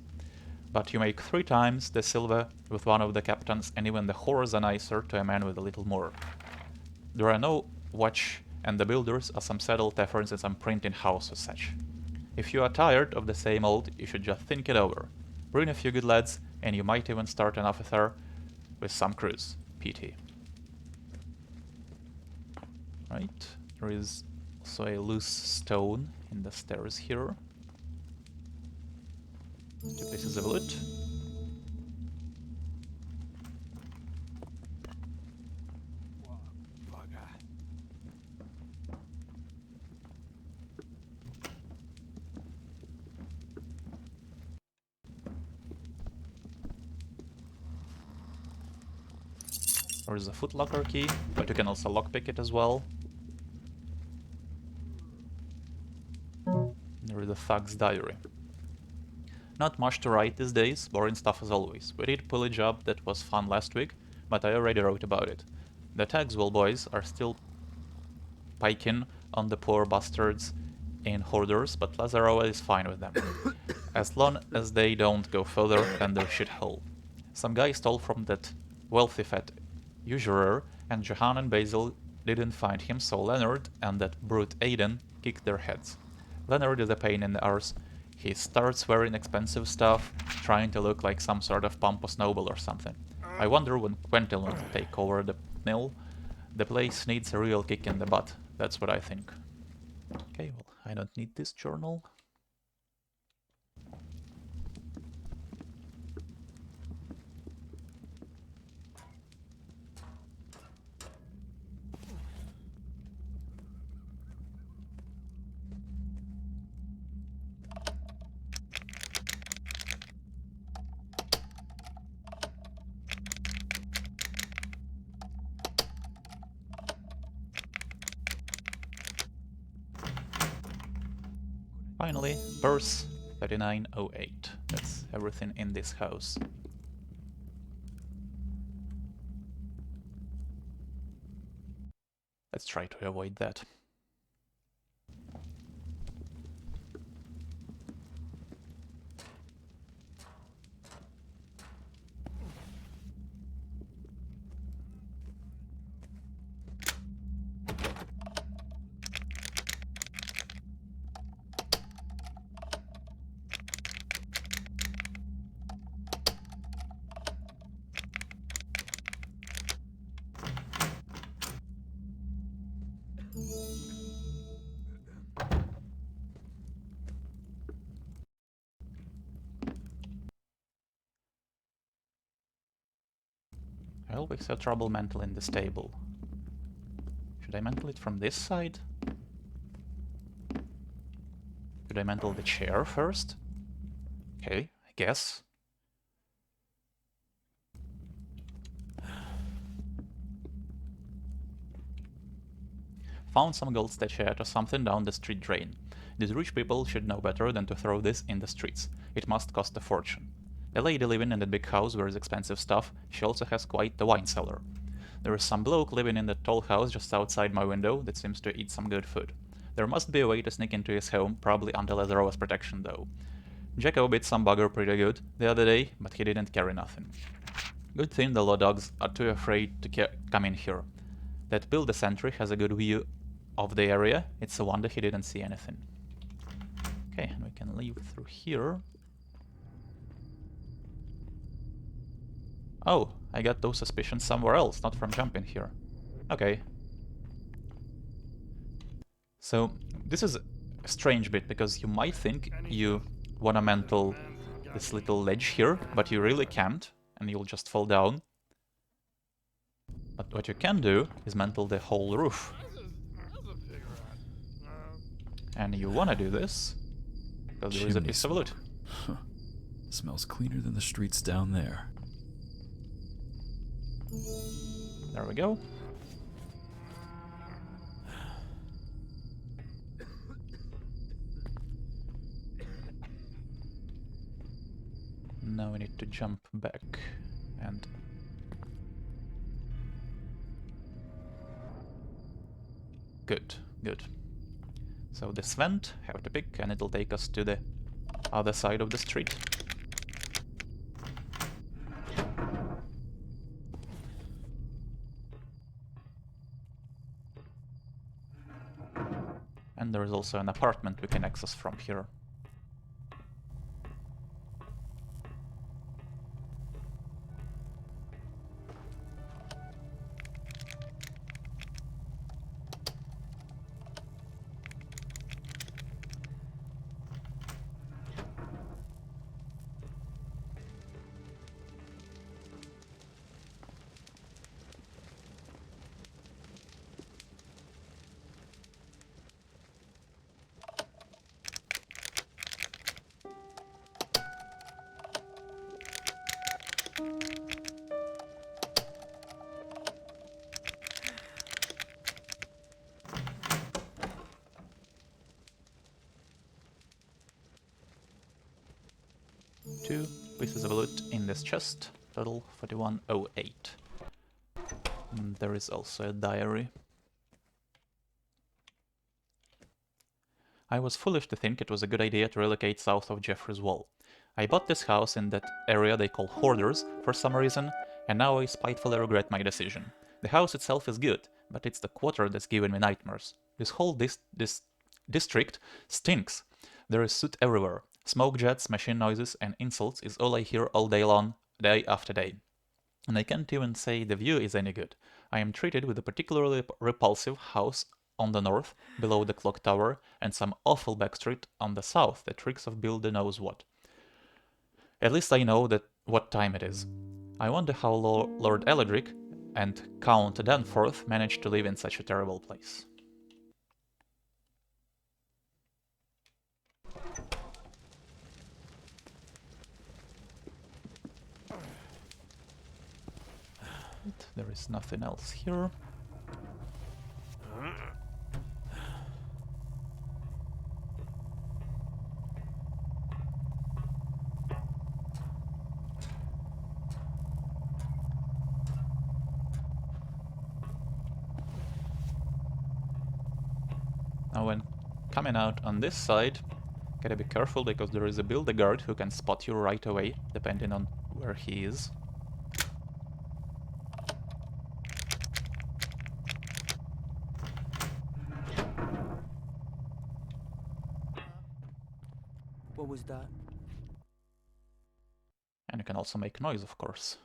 But you make 3 times the silver with one of the captains, and even the horrors are nicer to a man with a little more. There are no watch, and the builders are some saddle taverns and some printing house or such. If you are tired of the same old, you should just think it over. Bring a few good lads, and you might even start an officer with some crews. PT. Right, there is also a loose stone in the stairs here. 2 pieces of loot. There is a footlocker key, but you can also lockpick it as well. There is a thug's diary. Not much to write these days, boring stuff as always. We did pull a job that was fun last week, but I already wrote about it. The Tagswell boys are still piking on the poor bastards in Hoarders, but Lazarova is fine with them, as long as they don't go further than their shithole. Some guy stole from that wealthy fat usurer, and Johan and Basil didn't find him, so Leonard and that brute Aiden kicked their heads. Leonard is a pain in the arse. He starts wearing expensive stuff, trying to look like some sort of pompous noble or something. I wonder when Quentin will take over the mill. The place needs a real kick in the butt, that's what I think. Okay, well, I don't need this journal. Finally, purse 3908. That's everything in this house. Let's try to avoid that. I always have trouble mantling the stable. Should I mantle it from this side? Should I mantle the chair first? Okay, I guess. Found some gold statuette or something down the street drain. These rich people should know better than to throw this in the streets. It must cost a fortune. The lady living in that big house wears expensive stuff. She also has quite the wine cellar. There is some bloke living in that tall house just outside my window that seems to eat some good food. There must be a way to sneak into his home, probably under Lazarova's protection though. Jacko bit some bugger pretty good the other day, but he didn't carry nothing. Good thing the law dogs are too afraid to come in here. That Bill the sentry has a good view of the area. It's a wonder he didn't see anything. Okay, and we can leave through here. Oh, I got those suspicions somewhere else, not from jumping here. Okay. So, this is a strange bit, because you might think you wanna mantle this little ledge here, but you really can't, and you'll just fall down. But what you can do is mantle the whole roof. And you wanna do this, because there is a Chimney piece of loot. Huh. Smells cleaner than the streets down there. There we go. Now we need to jump back and... Good, good. So this vent, have to pick, and it'll take us to the other side of the street. And there is also an apartment we can access from here. Two pieces of loot in this chest, total 4108. And there is also a diary. I was foolish to think it was a good idea to relocate south of Jeffrey's Wall. I bought this house in that area they call Hoarders for some reason, and now I spitefully regret my decision. The house itself is good, but it's the quarter that's given me nightmares. This whole district stinks. There is soot everywhere. Smoke jets, machine noises, and insults is all I hear all day long, day after day. And I can't even say the view is any good. I am treated with a particularly repulsive house on the north, below the clock tower, and some awful backstreet on the south that reeks of builder knows what. At least I know that what time it is. I wonder how Lord Allodric and Count Danforth managed to live in such a terrible place. There is nothing else here. Now when coming out on this side, gotta be careful because there is a builder guard who can spot you right away, depending on where he is. What was that? And you can also make noise, of course.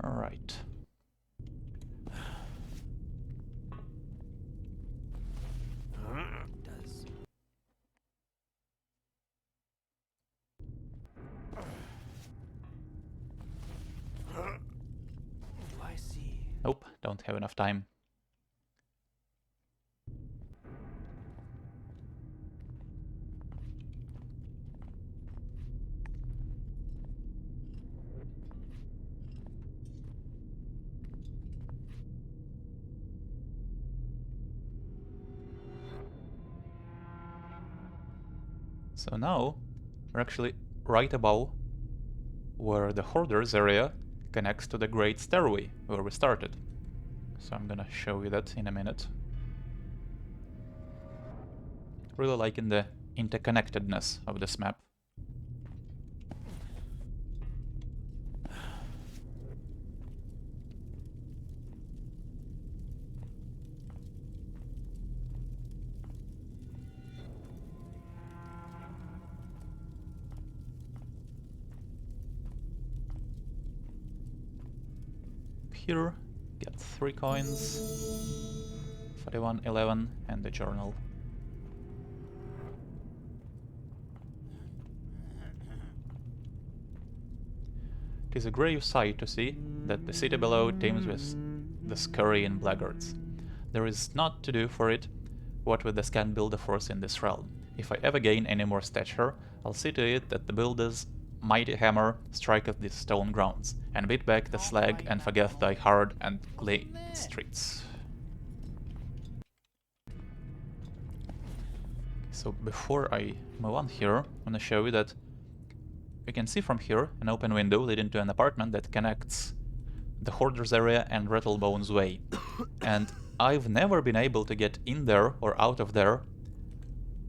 All right. Does have enough time. So now we're actually right above where the Hoarders area connects to the Great Stairway where we started. So I'm gonna show you that in a minute. Really liking the interconnectedness of this map. Here, get 3 coins, 4111 and the journal. It is a grave sight to see that the city below teems with the scurry and blackguards. There is naught to do for it, what with the scant builder force in this realm. If I ever gain any more stature, I'll see to it that the builder's mighty hammer striketh these stone grounds, and beat back the slag and forget thy hard and clay streets. So before I move on here, I'm gonna show you that you can see from here an open window leading to an apartment that connects the Hoarders area and Rattlebones Way. And I've never been able to get in there or out of there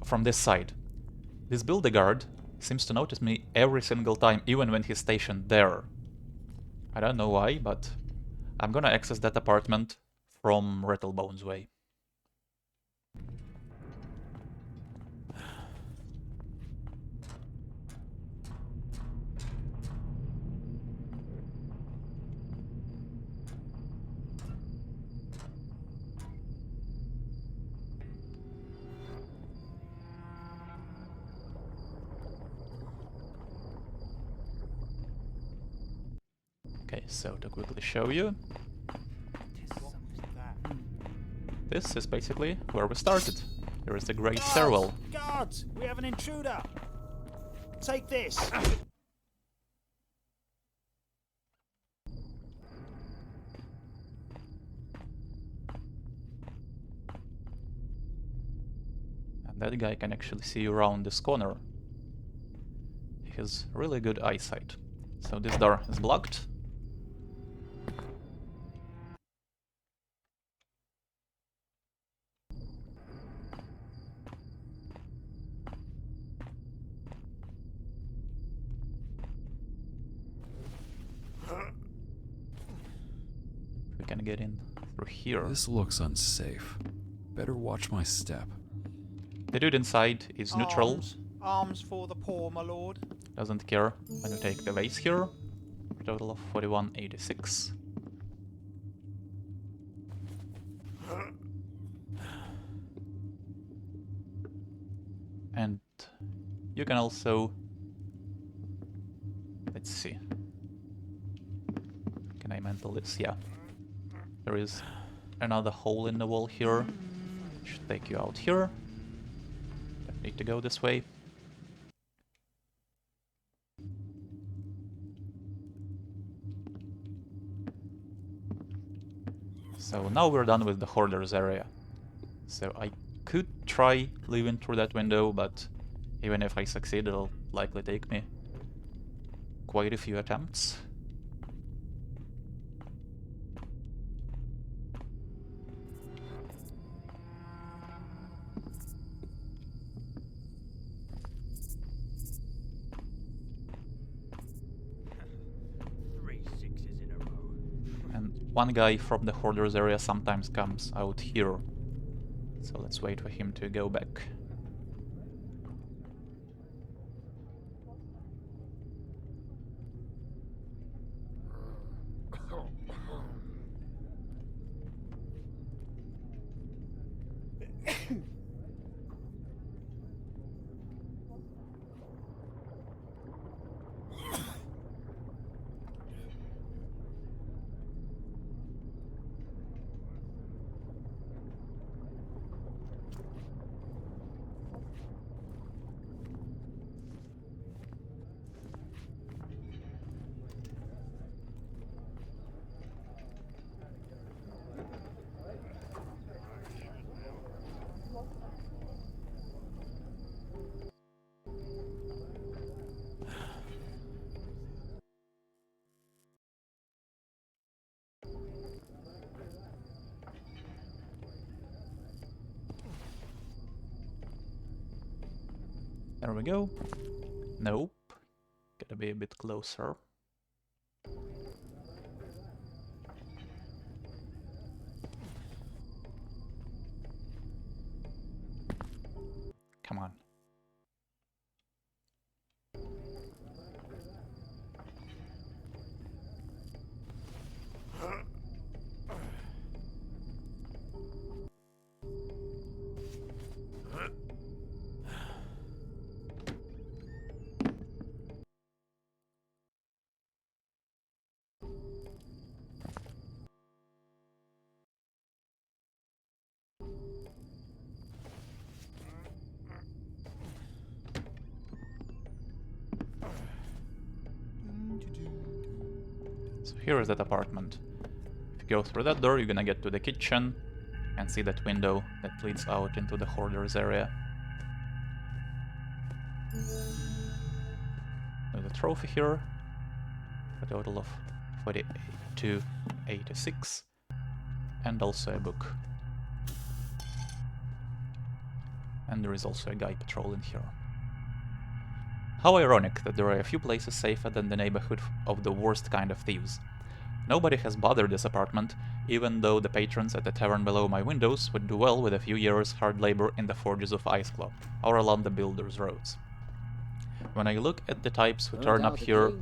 from this side. This builder guard seems to notice me every single time, even when he's stationed there. I don't know why, but I'm gonna access that apartment from Rattlebones Way. Okay, so to quickly show you, this is basically where we started. There is the Great Stairwell. Guards! We have an intruder! Take this! And that guy can actually see around this corner. He has really good eyesight. So this door is blocked. We can get in through here. This looks unsafe. Better watch my step. The dude inside is neutral, Arms for the poor, my lord. doesn't care when you take the vase here. Total of 4186. And you can also, let's see, can I mental this? Yeah. There is another hole in the wall here. Should take you out here. Don't need to go this way. So now we're done with the Hoarders area. So I could try leaving through that window, but even if I succeed, it'll likely take me quite a few attempts. One guy from the Hoarders area sometimes comes out here. So let's wait for him to go back. There we go. Nope. Gotta be a bit closer. Come on. So here is that apartment. If you go through that door, you're gonna get to the kitchen and see that window that leads out into the hoarders area. There's a trophy here, a total of 4286, and also a book. And there is also a guy patrolling here. How ironic that there are a few places safer than the neighborhood of the worst kind of thieves. Nobody has bothered this apartment, even though the patrons at the tavern below my windows would do well with a few years hard labor in the forges of Iceclaw, or along the builders' roads. When I look at the types who turn up here,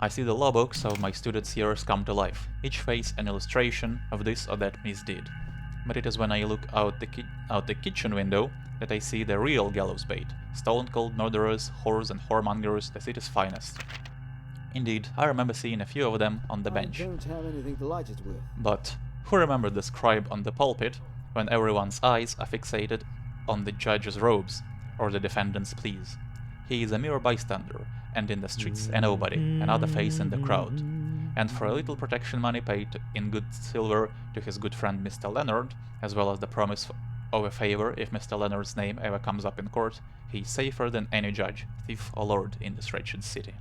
I see the logbooks of my students' years come to life, each face an illustration of this or that misdeed. But it is when I look out the kitchen window that I see the real gallows bait, stone-cold murderers, whores and whoremongers, the city's finest. Indeed, I remember seeing a few of them on the bench. I don't have anything to light it with. But who remembered the scribe on the pulpit when everyone's eyes are fixated on the judge's robes or the defendant's pleas? He is a mere bystander, and in the streets a nobody, another face in the crowd. And for a little protection money paid in good silver to his good friend Mr. Leonard, as well as the promise of a favor if Mr. Leonard's name ever comes up in court, he is safer than any judge, thief or lord in this wretched city.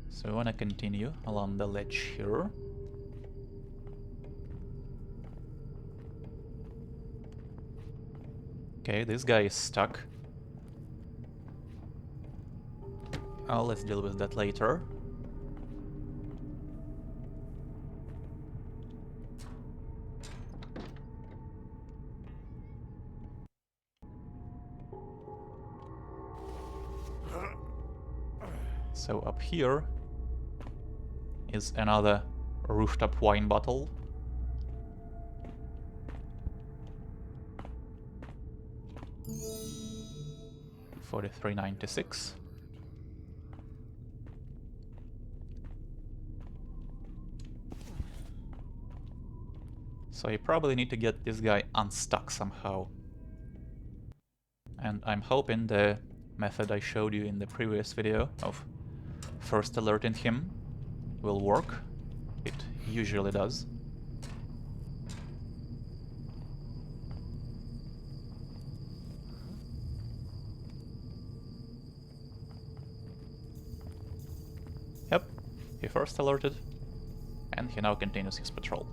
So we want to continue along the ledge here. Okay, this guy is stuck. Oh, let's deal with that later. So up here is another rooftop wine bottle. $43.96. So you probably need to get this guy unstuck somehow. And I'm hoping the method I showed you in the previous video of first alerting him will work. It usually does. Yep, he first alerted, and he now continues his patrol.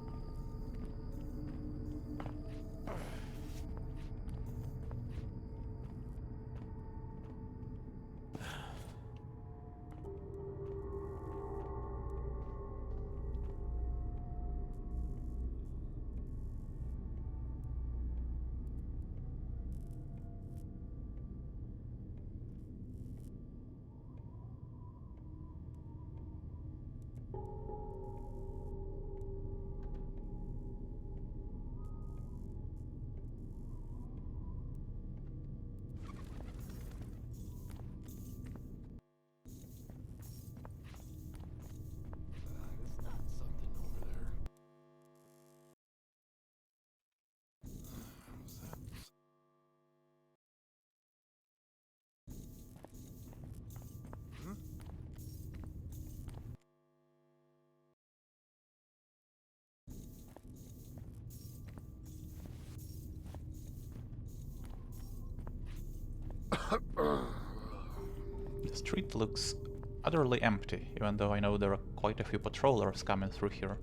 The street looks utterly empty, even though I know there are quite a few patrollers coming through here.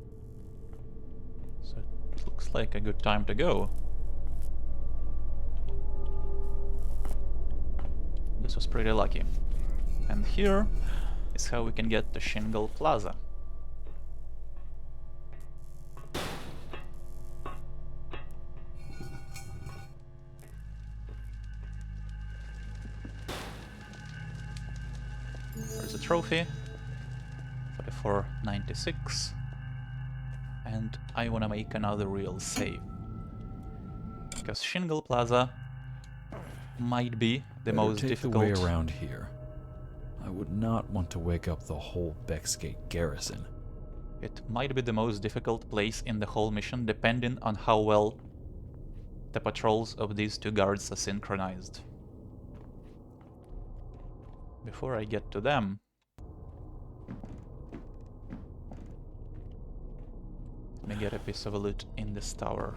So it looks like a good time to go. This was pretty lucky. And here is how we can get to Shingle Plaza. There's a trophy, 4496, and I wanna make another real save. Because Shingle Plaza might be the most take difficult. the way around here. I would not want to wake up the whole Bexgate garrison. It might be the most difficult place in the whole mission, depending on how well the patrols of these two guards are synchronized. Before I get to them, let me get a piece of loot in this tower.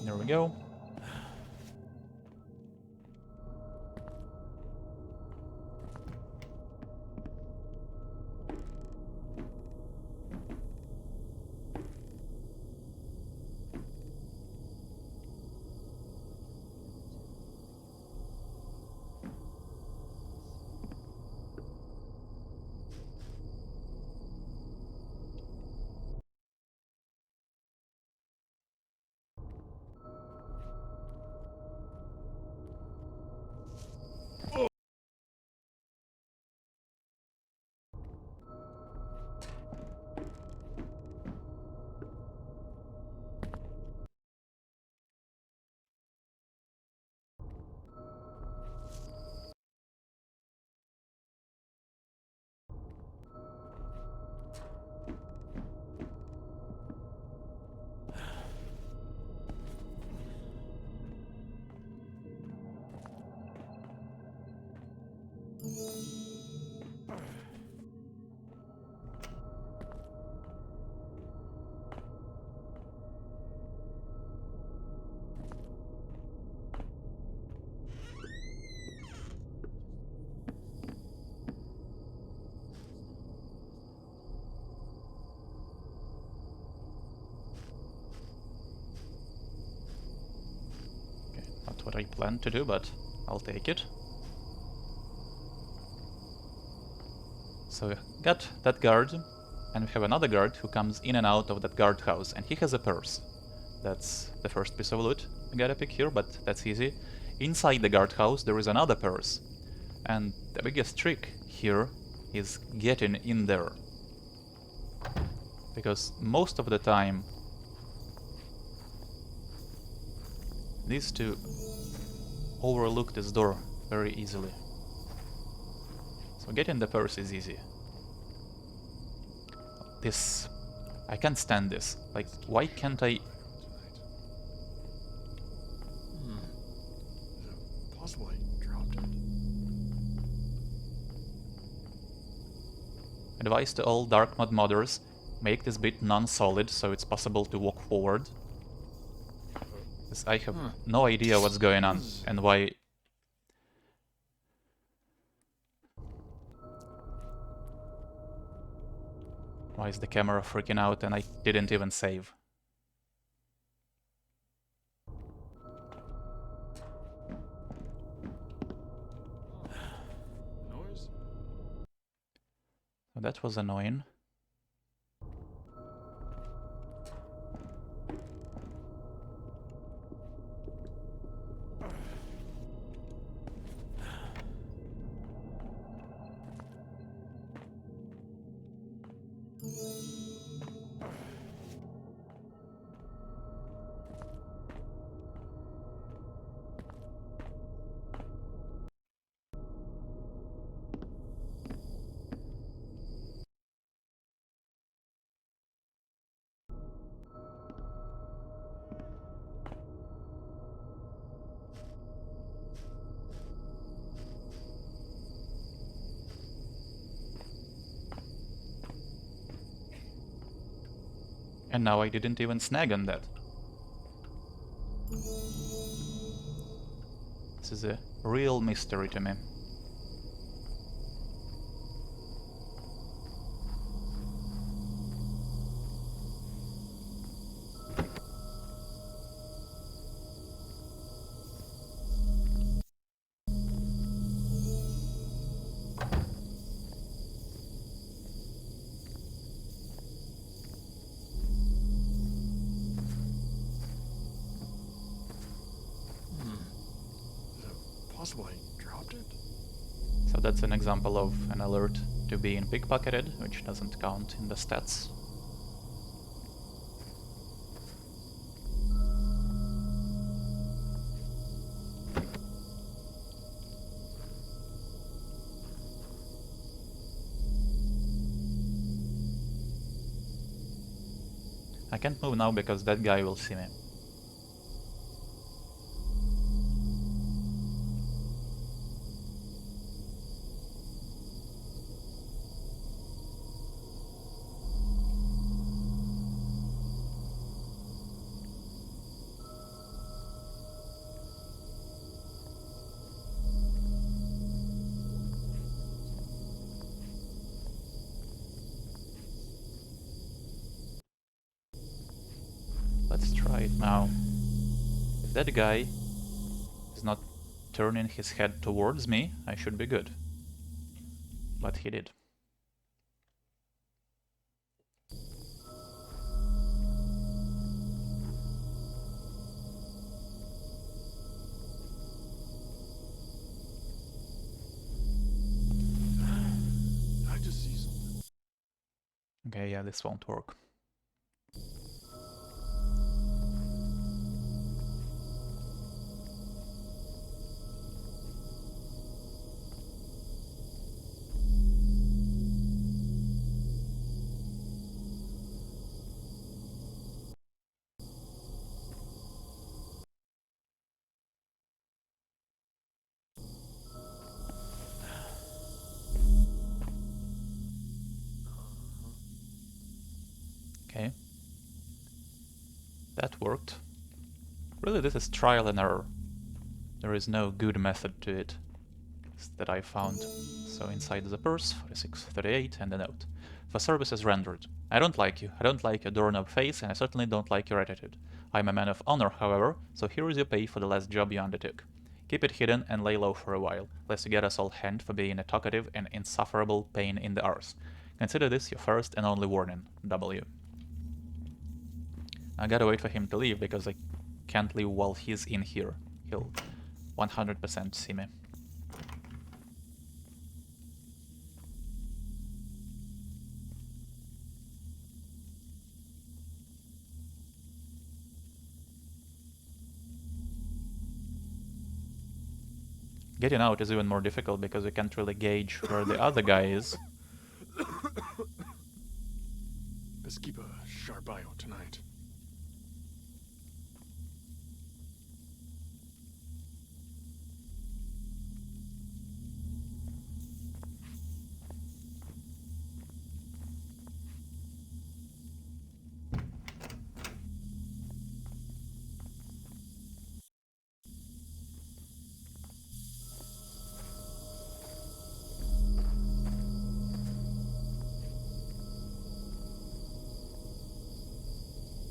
There we go. Not what I planned to do, but I'll take it. So we got that guard, and we have another guard who comes in and out of that guardhouse, and he has a purse. That's the first piece of loot we gotta pick here, but that's easy. Inside the guardhouse there is another purse, and the biggest trick here is getting in there. Because most of the time these two overlook this door very easily. So getting the purse is easy. This... I can't stand this. Like, why can't I... Possible I dropped it. Advice to all dark mode modders, make this bit non-solid so it's possible to walk forward. 'Cause I have no idea what's going on and why... Why is the camera freaking out and I didn't even save? Noise? So that was annoying. And now I didn't even snag on that. This is a real mystery to me. possible I dropped it? So that's an example of an alert to being pickpocketed, which doesn't count in the stats. I can't move now because that guy will see me. Let's try it now. If that guy is not turning his head towards me, I should be good. But he did. I just see something. Okay, yeah, this won't work. Okay. That worked. Really, this is trial and error. There is no good method to it that I found. So inside the purse, 4638 and a note. For services rendered. I don't like you. I don't like your doorknob face, and I certainly don't like your attitude. I'm a man of honor, however, so here is your pay for the last job you undertook. Keep it hidden and lay low for a while, lest you get us all hanged for being a talkative and insufferable pain in the arse. Consider this your first and only warning. W. I gotta wait for him to leave because I can't leave while he's in here. He'll 100% see me. Getting out is even more difficult because you can't really gauge where the other guy is. Best keep a sharp eye out tonight.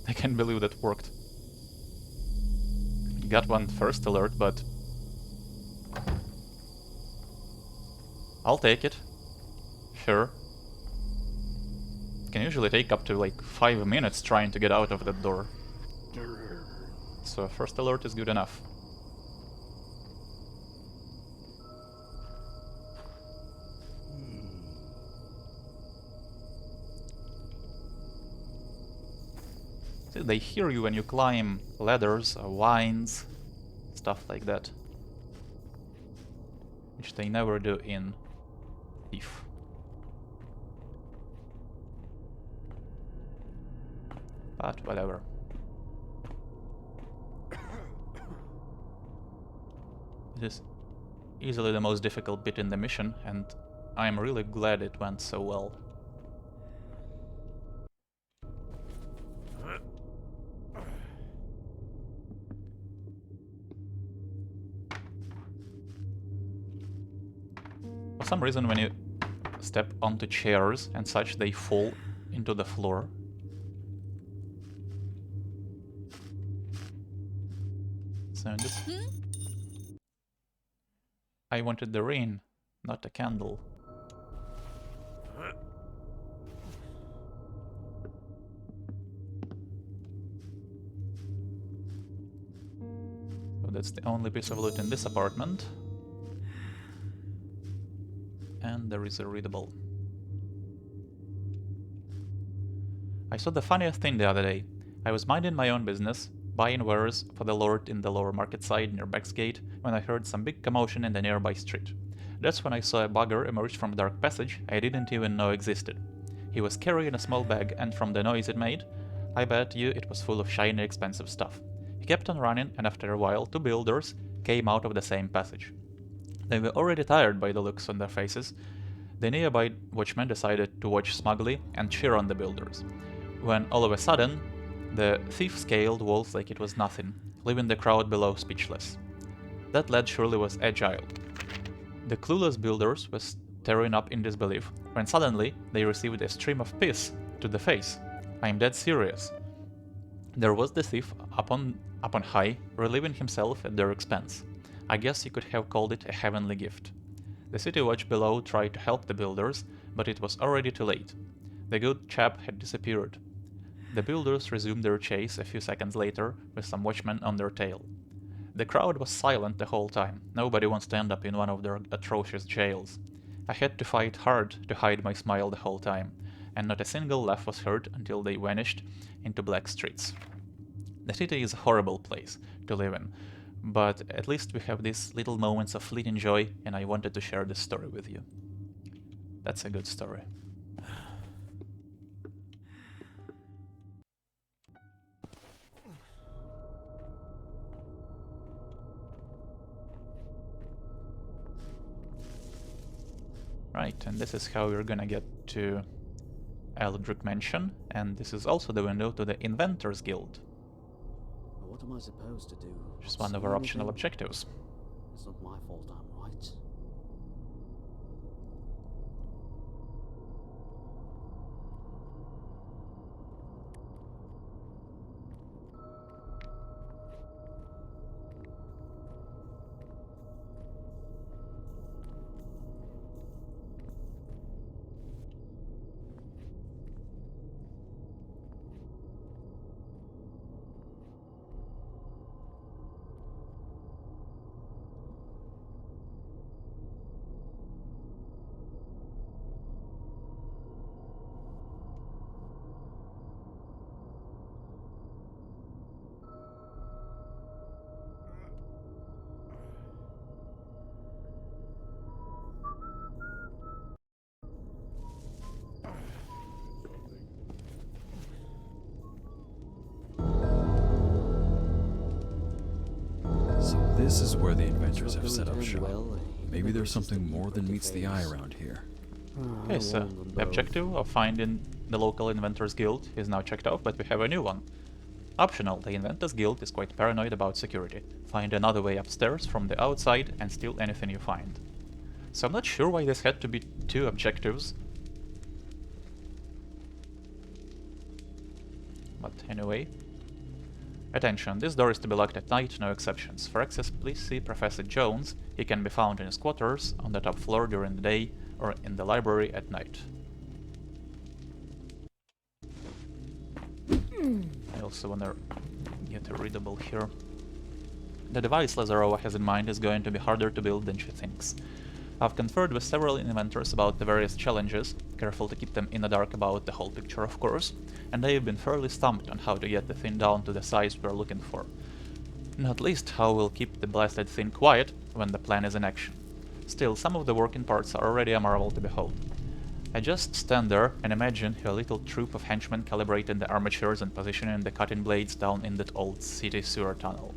I can't believe that worked. You got one first alert, but I'll take it. Sure. It can usually take up to like 5 minutes trying to get out of that door. So first alert is good enough. See, they hear you when you climb ladders or vines, stuff like that. Which they never do in Thief. But whatever. It is easily the most difficult bit in the mission, and I'm really glad it went so well. For some reason, when you step onto chairs and such, they fall into the floor. So this... I wanted the rain, not a candle. So that's the only piece of loot in this apartment. and there is a readable. I saw the funniest thing the other day. I was minding my own business, buying wares for the Lord in the lower market side near Baxgate, when I heard some big commotion in the nearby street. That's when I saw a bugger emerge from a dark passage I didn't even know existed. He was carrying a small bag, and from the noise it made, I bet you it was full of shiny expensive stuff. He kept on running, and after a while 2 builders came out of the same passage. They were already tired by the looks on their faces. The nearby watchman decided to watch smugly and cheer on the builders, when all of a sudden the thief scaled walls like it was nothing, leaving the crowd below speechless. That lad surely was agile. The clueless builders were staring up in disbelief, when suddenly they received a stream of piss to the face. I'm dead serious. There was the thief up on high, relieving himself at their expense. I guess you could have called it a heavenly gift. The city watch below tried to help the builders, but it was already too late. The good chap had disappeared. The builders resumed their chase a few seconds later, with some watchmen on their tail. The crowd was silent the whole time. Nobody wants to end up in one of their atrocious jails. I had to fight hard to hide my smile the whole time, and not a single laugh was heard until they vanished into black streets. The city is a horrible place to live in, but at least we have these little moments of fleeting joy, and I wanted to share this story with you. That's a good story. Right, and this is how we're gonna get to Allodric Mansion, and this is also the window to the Inventors Guild, What am I supposed to do? which is one of See our optional anything? objectives. It's not my fault I'm right. So this is where the inventors have It's set not up going shop. well. Maybe there's Universe something system more than got meets the face. eye around here. Okay, I so want them the both. objective of finding the local Inventors Guild is now checked off, but we have a new one. Optional, the Inventors Guild is quite paranoid about security. Find another way upstairs from the outside and steal anything you find. So I'm not sure why this had to be 2 objectives. But anyway. Attention, this door is to be locked at night, no exceptions. For access, please see Professor Jones. He can be found in his quarters, on the top floor during the day, or in the library at night. I also wanna get a readable here. The device Lazarova has in mind is going to be harder to build than she thinks. I've conferred with several inventors about the various challenges, careful to keep them in the dark about the whole picture of course, and they've been fairly stumped on how to get the thing down to the size we're looking for. Not least how we'll keep the blasted thing quiet when the plan is in action. Still, some of the working parts are already a marvel to behold. I just stand there and imagine a little troop of henchmen calibrating the armatures and positioning the cutting blades down in that old city sewer tunnel.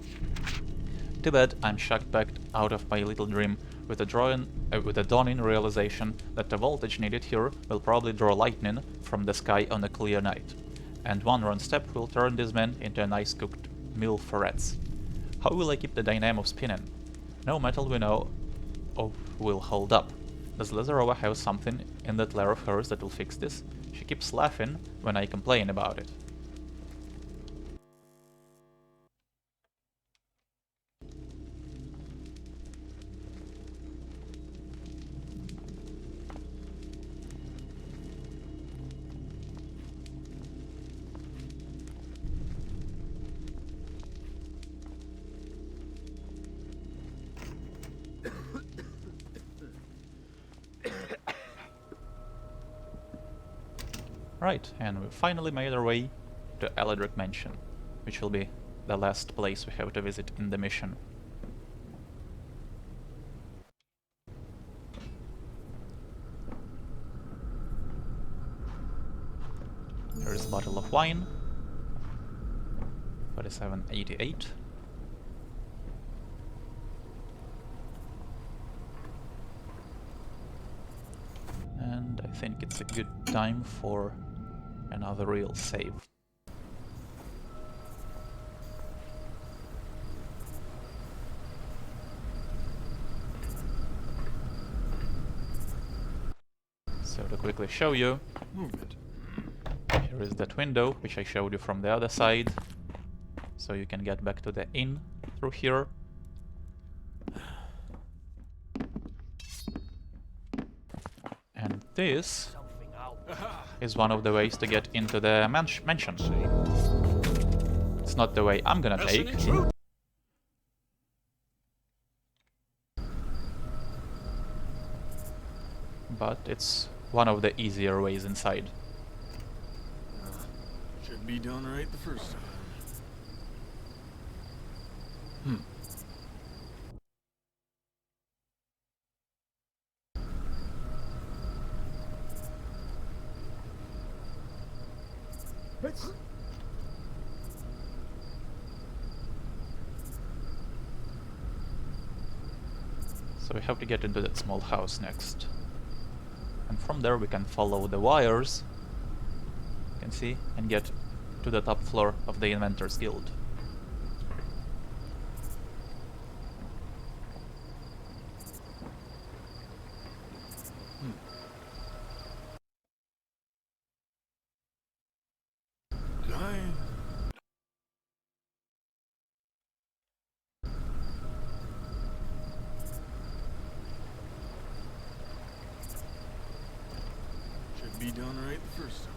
Too bad I'm shocked back out of my little dream with a dawning realization that the voltage needed here will probably draw lightning from the sky on a clear night, and one wrong step will turn these men into a nice cooked meal for rats. How will I keep the dynamo spinning? No metal we know of will hold up. Does Lazarova have something in that lair of hers that will fix this? She keeps laughing when I complain about it. Right, and we finally made our way to Allodric Mansion, which will be the last place we have to visit in the mission. Here is a bottle of wine, 47.88. And I think it's a good time for another real save. So to quickly show you, Movement. here is that window which I showed you from the other side, so you can get back to the inn through here. And this is one of the ways to get into the mansion. It's not the way I'm gonna take, but it's one of the easier ways inside. Should be done right the first time. So we have to get into that small house next. And from there we can follow the wires, you can see, and get to the top floor of the Inventors Guild. Dying. Should be done right the first time.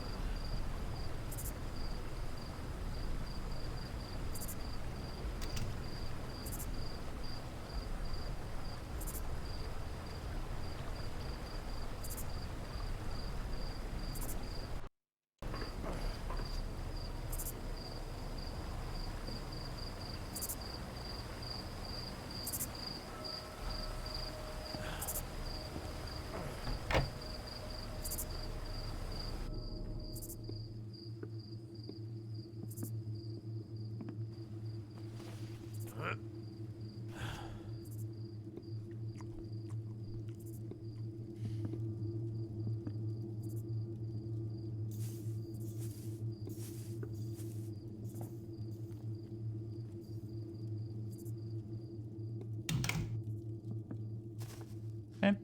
Okay.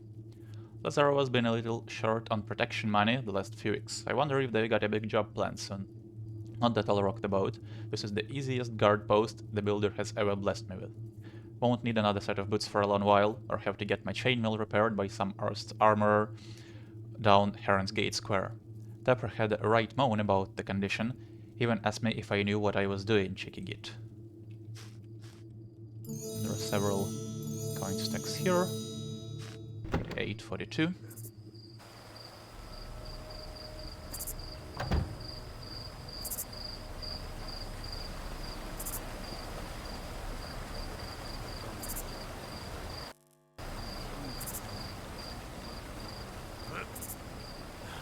Lazarova's been a little short on protection money the last few weeks. I wonder if they got a big job planned soon. Not that I'll rock the boat. This is the easiest guard post the builder has ever blessed me with. Won't need another set of boots for a long while, or have to get my chainmail repaired by some armorer down Heron's Gate Square. Tapper had a right moan about the condition, even asked me if I knew what I was doing, cheeky git. There are several coin stacks here. 842.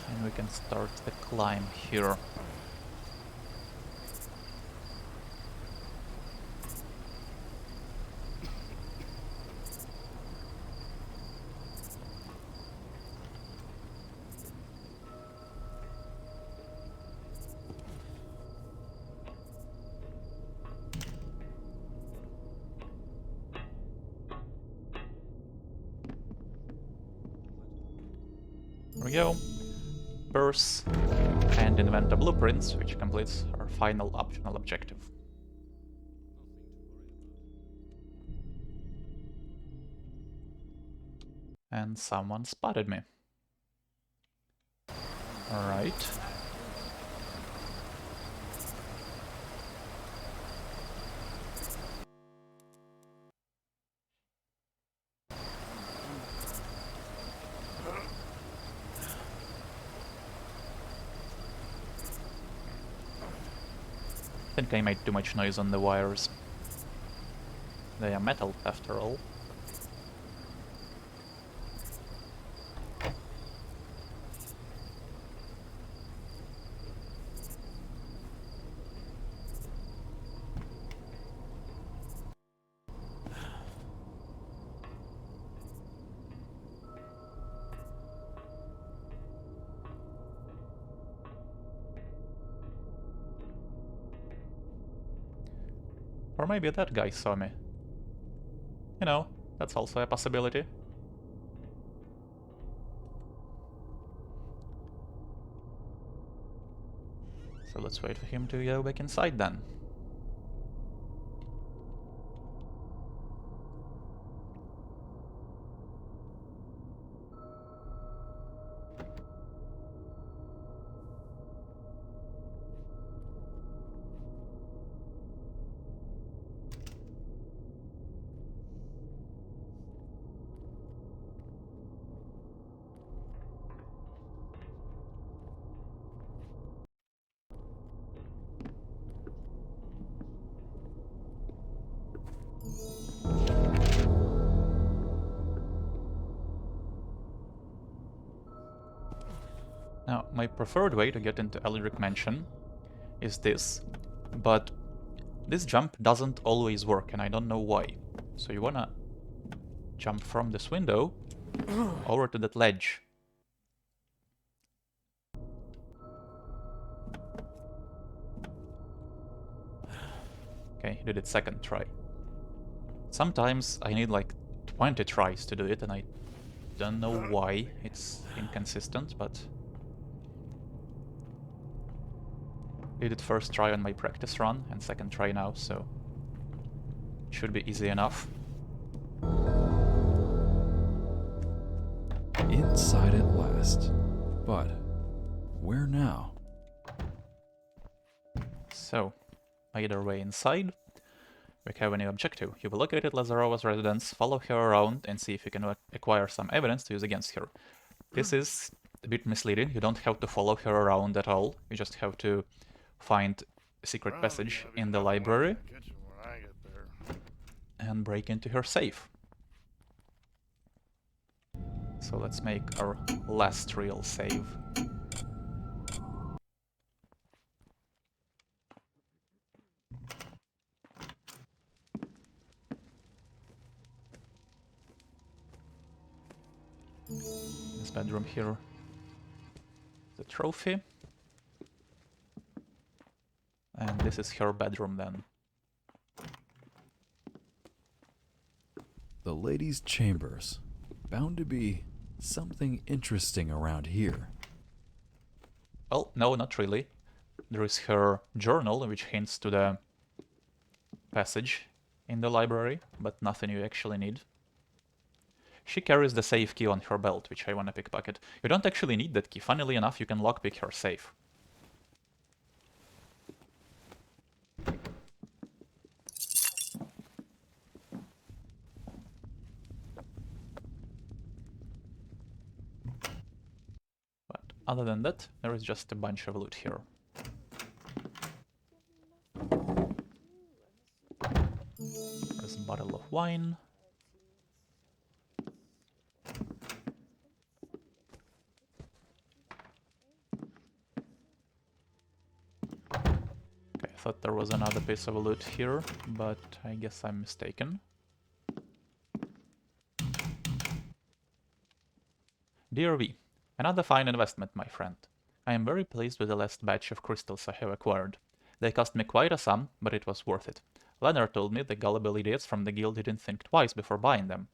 And we can start the climb here. There we go. Purse and invent the blueprints, which completes our final optional objective. And someone spotted me. Alright. think I made too much noise on the wires. They are metal, after all. Or maybe that guy saw me. You know, that's also a possibility. So let's wait for him to go back inside then. Now, my preferred way to get into Allodric Mansion is this, but this jump doesn't always work, and I don't know why. So you wanna jump from this window over to that ledge. Okay, he did it second try. Sometimes I need like 20 tries to do it, and I don't know why it's inconsistent, but... Did it first try on my practice run, and second try now, so... It should be easy enough. Inside at last. But where now? So, made our way inside. We have a new objective. You will locate Lazarova's residence, follow her around, and see if you can acquire some evidence to use against her. This is a bit misleading. You don't have to follow her around at all. You just have to find a secret passage in the library and break into her safe. So let's make our last real save. This bedroom here, the trophy. And this is her bedroom then. The ladies' chambers. Bound to be something interesting around here. Well, no, not really. There is her journal, which hints to the passage in the library, but nothing you actually need. She carries the safe key on her belt, which I want to pickpocket. You don't actually need that key. Funnily enough, you can lockpick her safe. But other than that, there is just a bunch of loot here. There's a bottle of wine. I thought there was another piece of loot here, but I guess I'm mistaken. Dear V, another fine investment, my friend. I am very pleased with the last batch of crystals I have acquired. They cost me quite a sum, but it was worth it. Leonard told me the gullible idiots from the guild didn't think twice before buying them.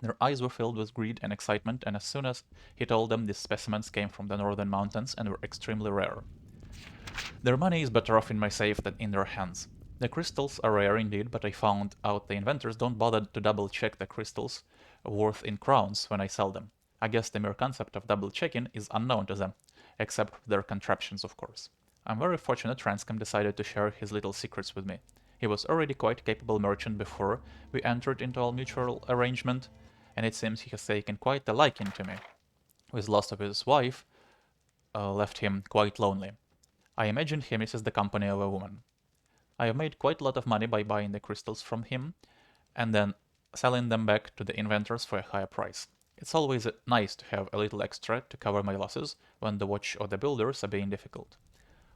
Their eyes were filled with greed and excitement, and as soon as he told them these specimens came from the northern mountains and were extremely rare. Their money is better off in my safe than in their hands. The crystals are rare indeed, but I found out the inventors don't bother to double-check the crystals' worth in crowns when I sell them. I guess the mere concept of double-checking is unknown to them, except for their contraptions, of course. I'm very fortunate Transcom decided to share his little secrets with me. He was already quite a capable merchant before we entered into our mutual arrangement, and it seems he has taken quite a liking to me. With loss of his wife, left him quite lonely. I imagine he misses the company of a woman. I have made quite a lot of money by buying the crystals from him and then selling them back to the inventors for a higher price. It's always nice to have a little extra to cover my losses when the watch or the builders are being difficult.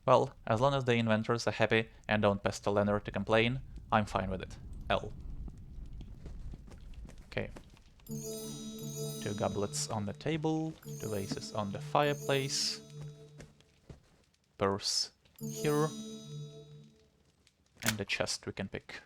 Well, as long as the inventors are happy and don't pester Leonard to complain, I'm fine with it. L. Okay. 2 goblets on the table, 2 vases on the fireplace, purse here, and the chest we can pick.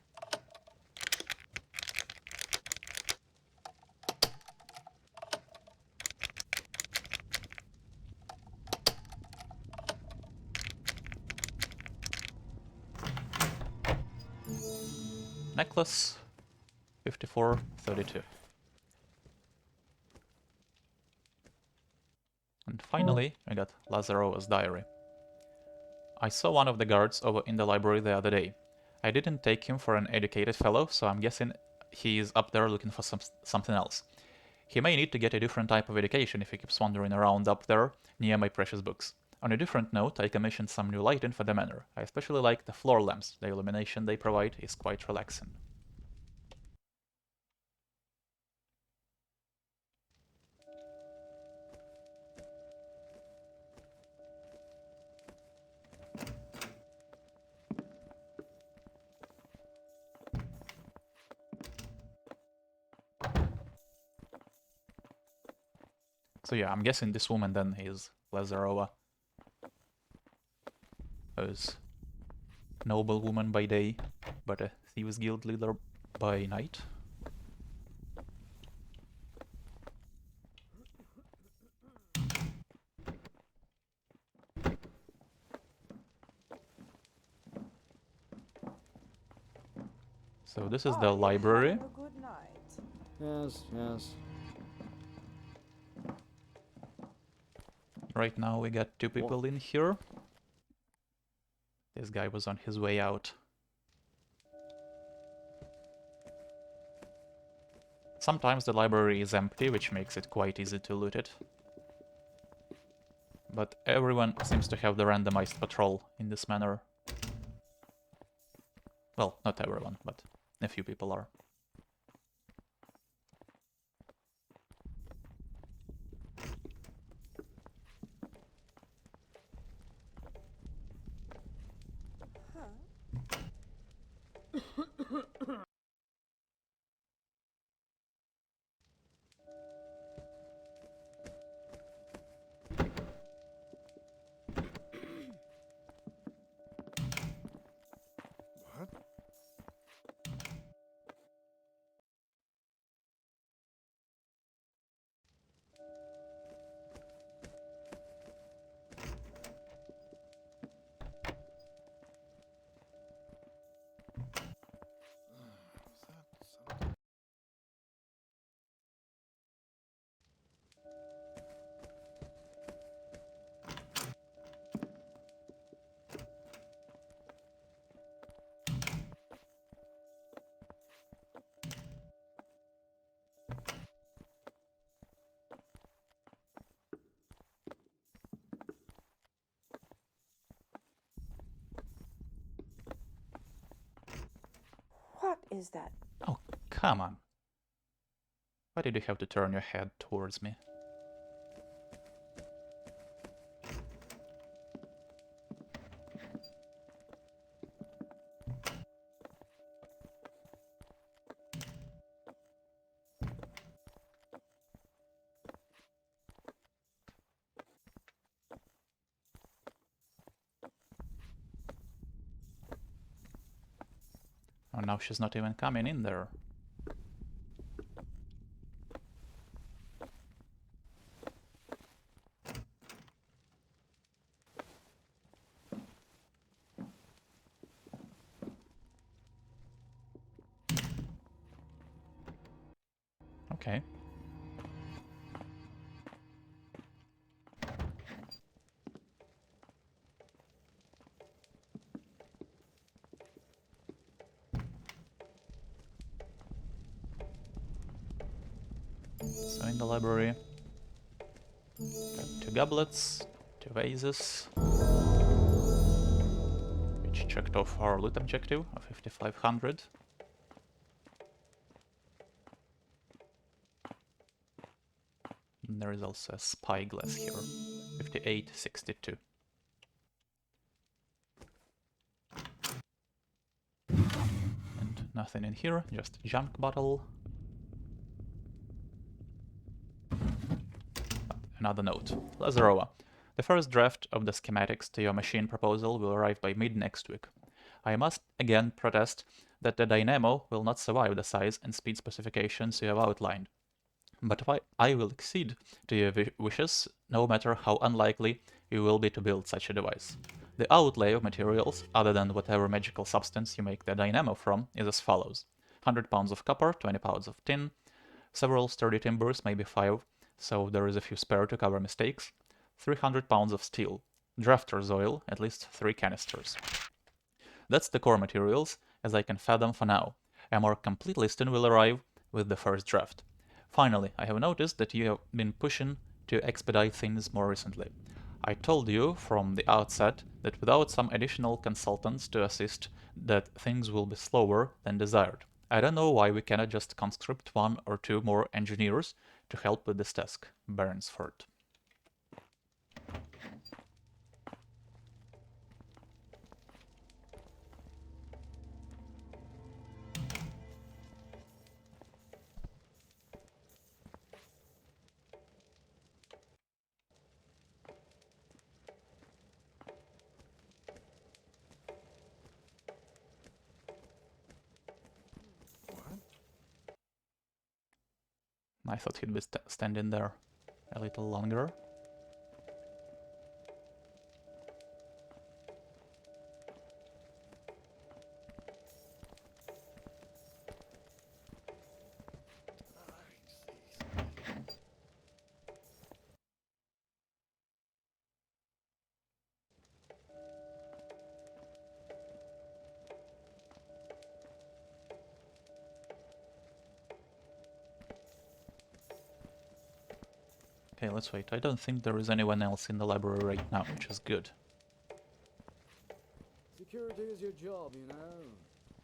Necklace, 54.32. And finally, I got Lazarova's diary. I saw one of the guards over in the library the other day. I didn't take him for an educated fellow, so I'm guessing he is up there looking for something else. He may need to get a different type of education if he keeps wandering around up there near my precious books. On a different note, I commissioned some new lighting for the manor. I especially like the floor lamps. The illumination they provide is quite relaxing. So yeah, I'm guessing this woman then is Lazarova. Who's noble woman by day, but a thieves guild leader by night. So this is the library. Having a good night. Yes, yes. Right now we got 2 people in here. This guy was on his way out. Sometimes the library is empty, which makes it quite easy to loot it. But everyone seems to have the randomized patrol in this manner. Well, not everyone, but a few people are. What? What is that? Oh, come on. Why did you have to turn your head towards me? Oh, now she's not even coming in there. Okay. So in the library, got 2 goblets, 2 vases, which which checked off our loot objective of 5500. And there is also a spyglass here, 5862. And nothing in here, just a junk bottle. Another note. Lazarova. The first draft of the schematics to your machine proposal will arrive by mid next week. I must again protest that the dynamo will not survive the size and speed specifications you have outlined. But I will accede to your wishes, no matter how unlikely you will be to build such a device. The outlay of materials, other than whatever magical substance you make the dynamo from, is as follows. 100 pounds of copper, 20 pounds of tin, several sturdy timbers, maybe 5, so there is a few spare to cover mistakes, 300 pounds of steel, drafter's oil, at least 3 canisters. That's the core materials, as I can fathom for now. A more complete listing will arrive with the first draft. Finally, I have noticed that you have been pushing to expedite things more recently. I told you from the outset that without some additional consultants to assist, that things will be slower than desired. I don't know why we cannot just conscript 1 or 2 more engineers to help with this task. Bairnsford. I thought he'd be standing there a little longer. Okay, let's wait. I don't think there is anyone else in the library right now, which is good. Security is your job, you know.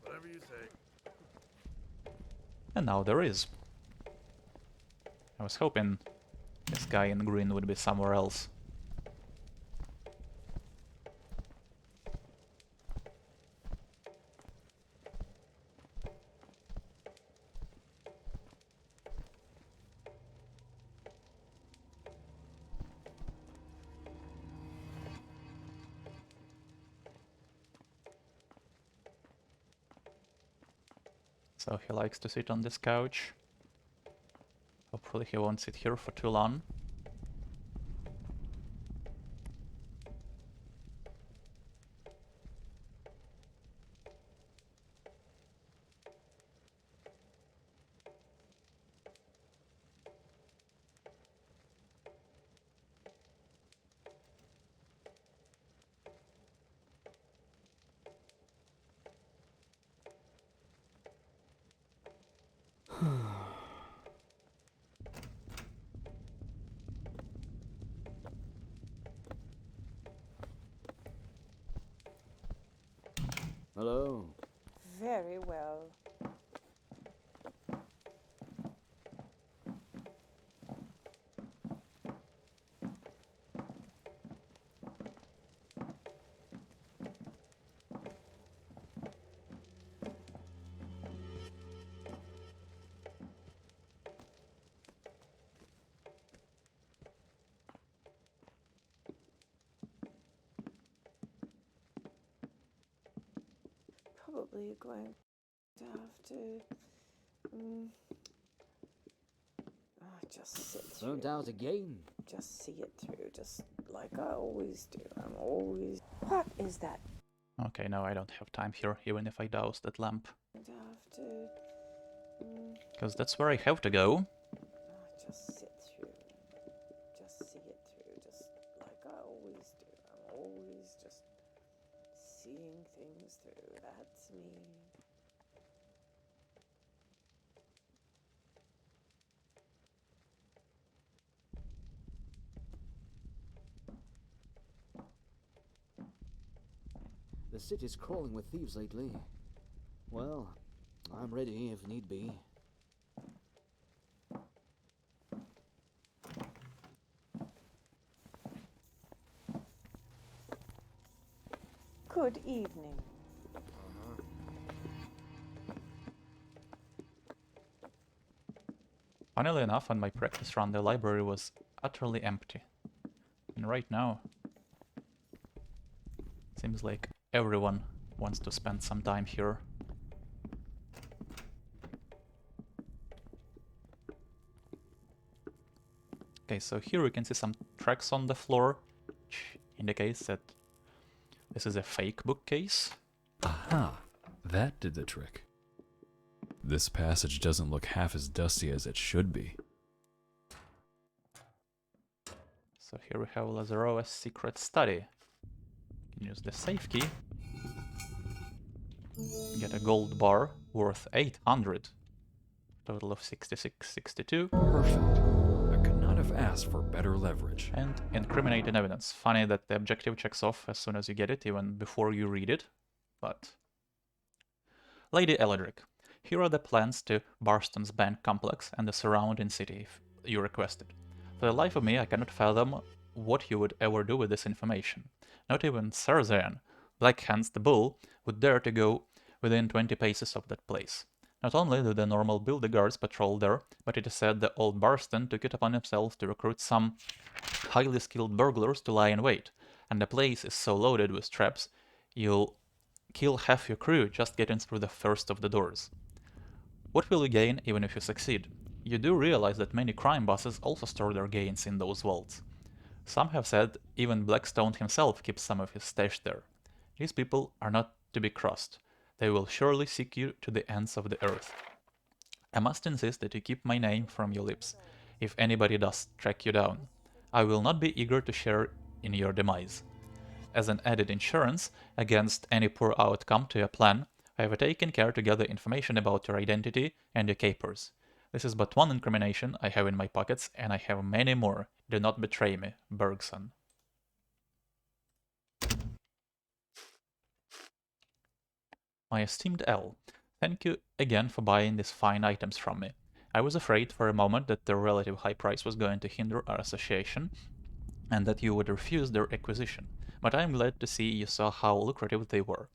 Whatever you say. And now there is. I was hoping this guy in green would be somewhere else. So he likes to sit on this couch. Hopefully he won't sit here for too long. Hello. Very well. Probably going to have to just sit through. Don't doubt again. Just see it through, just like I always do. I'm always. What is that? Okay, no, I don't have time here, even if I douse that lamp. Going to have to. Because that's where I have to go. Just sit through. Just see it through, just like I always do. I'm always just seeing things through. That's me. The city's crawling with thieves lately. Well, I'm ready if need be. Good evening. Funnily enough, on my practice run, the library was utterly empty. And right now, seems like everyone wants to spend some time here. Okay, so here we can see some tracks on the floor, which indicates that this is a fake bookcase. Aha! That did the trick. This passage doesn't look half as dusty as it should be. So here we have Lazarova's secret study. You can use the safe key. Get a gold bar worth 800. Total of 66, 62. Perfect. I could not have asked for better leverage. And incriminating evidence. Funny that the objective checks off as soon as you get it, even before you read it. But... Lady Allodric, here are the plans to Barston's bank complex and the surrounding city if you request it. For the life of me, I cannot fathom what you would ever do with this information. Not even Sarzayan, Black Hands the Bull, would dare to go within 20 paces of that place. Not only do the normal builder guards patrol there, but it is said that old Barston took it upon himself to recruit some highly skilled burglars to lie in wait, and the place is so loaded with traps, you'll kill half your crew just getting through the first of the doors. What will you gain even if you succeed? You do realize that many crime bosses also store their gains in those vaults. Some have said even Blackstone himself keeps some of his stash there. These people are not to be crossed. They will surely seek you to the ends of the earth. I must insist that you keep my name from your lips, if anybody does track you down. I will not be eager to share in your demise. As an added insurance against any poor outcome to your plan, I have taken care to gather information about your identity and your capers. This is but one incrimination I have in my pockets, and I have many more. Do not betray me, Bergson. My esteemed L, thank you again for buying these fine items from me. I was afraid for a moment that their relative high price was going to hinder our association, and that you would refuse their acquisition, but I am glad to see you saw how lucrative they were.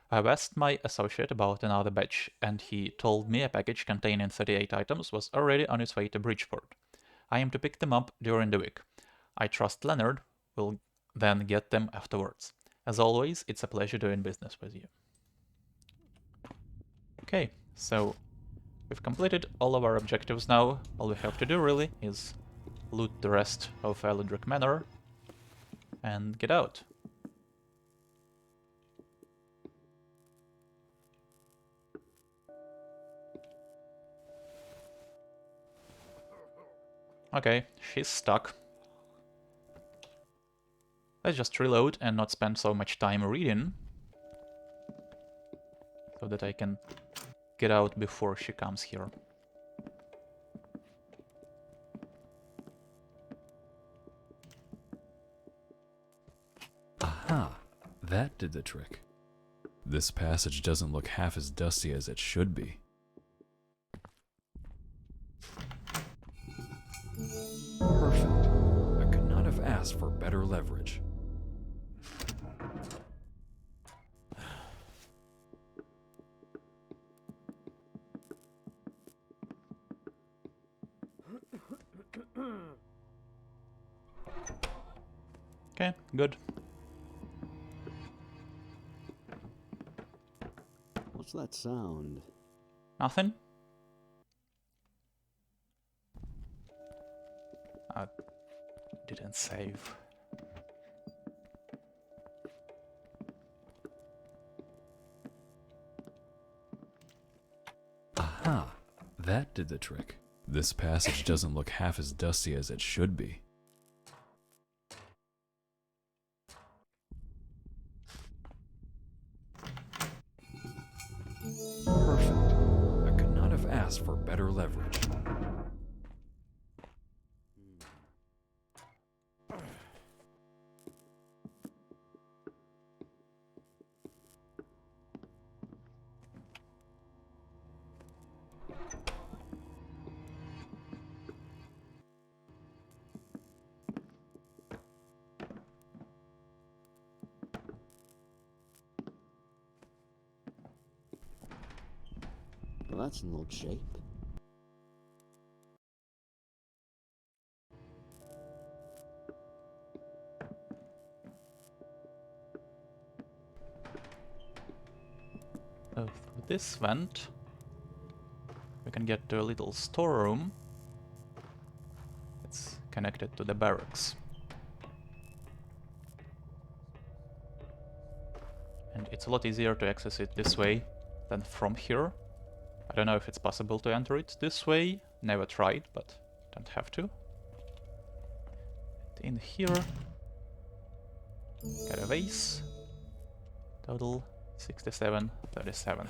I have asked my associate about another batch, and he told me a package containing 38 items was already on its way to Bridgeport. I am to pick them up during the week. I trust Leonard will then get them afterwards. As always, it's a pleasure doing business with you. Okay, so we've completed all of our objectives now. All we have to do really is loot the rest of Allodric Manor and get out. Okay, she's stuck. Let's just reload and not spend so much time reading, so that I can get out before she comes here. Aha! That did the trick. This passage doesn't look half as dusty as it should be. Perfect. I could not have asked for better leverage. Okay, good. What's that sound? Nothing? I didn't save. Aha! That did the trick. This passage doesn't look half as dusty as it should be. Perfect. I could not have asked for better leverage. Well, that's in old shape. So through this vent, we can get to a little storeroom. It's connected to the barracks. And it's a lot easier to access it this way than from here. I don't know if it's possible to enter it this way. Never tried, but don't have to. And in here, got a vase. Total 6737.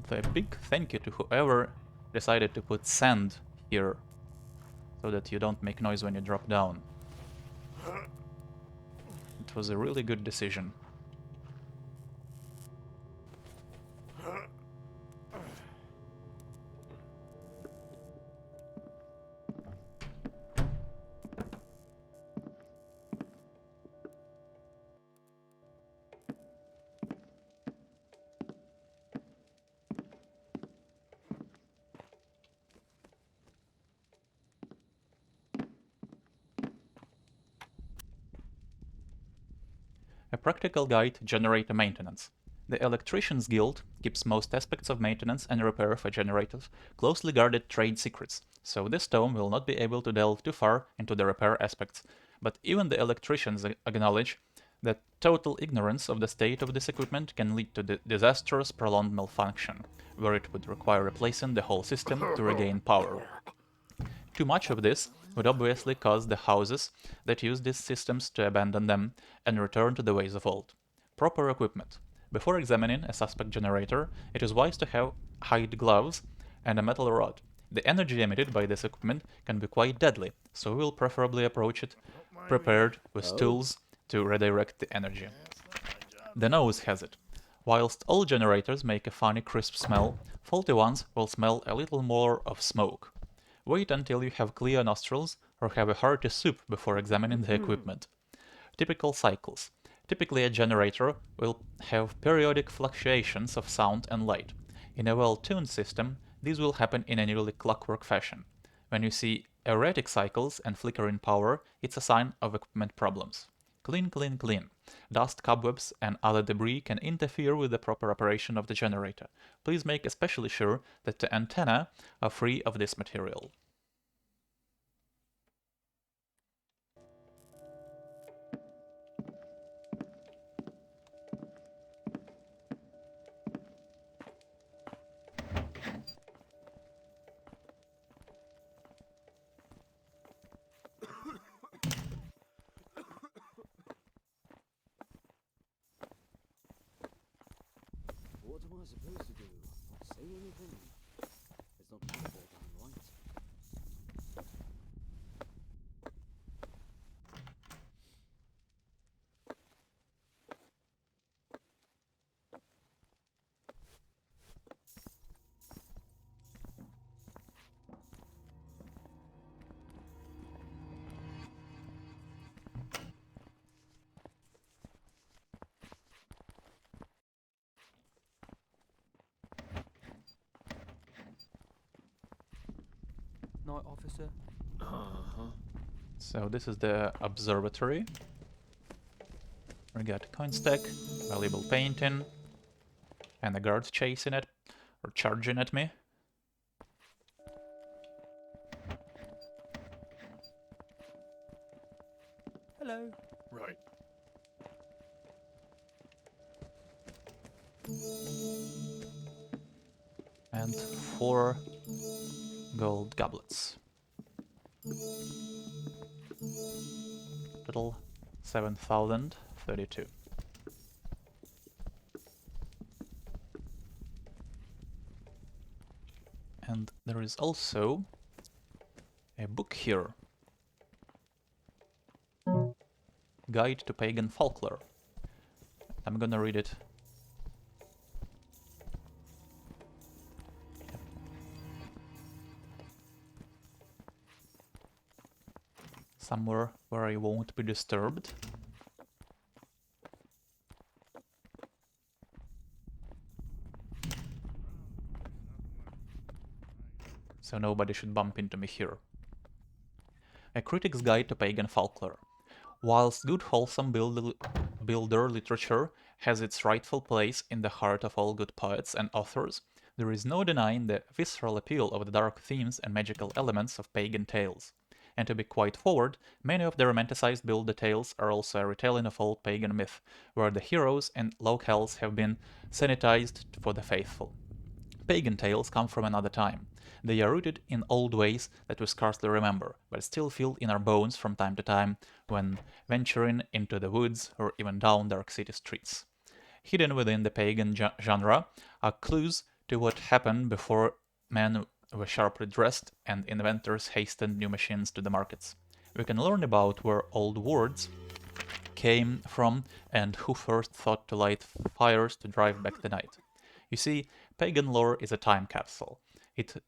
So a big thank you to whoever decided to put sand here, so that you don't make noise when you drop down. It was a really good decision. A practical guide to generator maintenance. The Electricians Guild keeps most aspects of maintenance and repair for generators closely guarded trade secrets, so this tome will not be able to delve too far into the repair aspects. But even the electricians acknowledge that total ignorance of the state of this equipment can lead to disastrous prolonged malfunction, where it would require replacing the whole system to regain power. Too much of this would obviously cause the houses that use these systems to abandon them and return to the ways of old. Proper equipment. Before examining a suspect generator, it is wise to have hide gloves and a metal rod. The energy emitted by this equipment can be quite deadly, so we will preferably approach it prepared with tools to redirect the energy. The nose has it. Whilst all generators make a funny crisp smell, faulty ones will smell a little more of smoke. Wait until you have clear nostrils or have a hearty soup before examining the equipment. Typical cycles. Typically a generator will have periodic fluctuations of sound and light. In a well-tuned system, these will happen in a nearly clockwork fashion. When you see erratic cycles and flickering power, it's a sign of equipment problems. Clean, clean, clean. Dust, cobwebs, and other debris can interfere with the proper operation of the generator. Please make especially sure that the antennae are free of this material. What am I supposed to do? Not say anything? It's not possible, damn right. Night officer. So this is the observatory. We got coin stack, valuable painting, and the guards chasing it or charging at me. Hello. Right. And 4 gold goblets. Total 7,032. And there is also a book here. Guide to Pagan Folklore. I'm gonna read it. Somewhere where I won't be disturbed. so nobody should bump into me here. A Critic's Guide to Pagan Folklore. Whilst good wholesome builder literature has its rightful place in the heart of all good poets and authors, there is no denying the visceral appeal of the dark themes and magical elements of pagan tales. And to be quite forward, many of the romanticized builder tales are also a retelling of old pagan myth, where the heroes and locales have been sanitized for the faithful. Pagan tales come from another time. They are rooted in old ways that we scarcely remember, but still feel in our bones from time to time when venturing into the woods or even down dark city streets. Hidden within the pagan genre are clues to what happened before men were sharply dressed and inventors hastened new machines to the markets. We can learn about where old words came from and who first thought to light fires to drive back the night. You see, pagan lore is a time capsule. It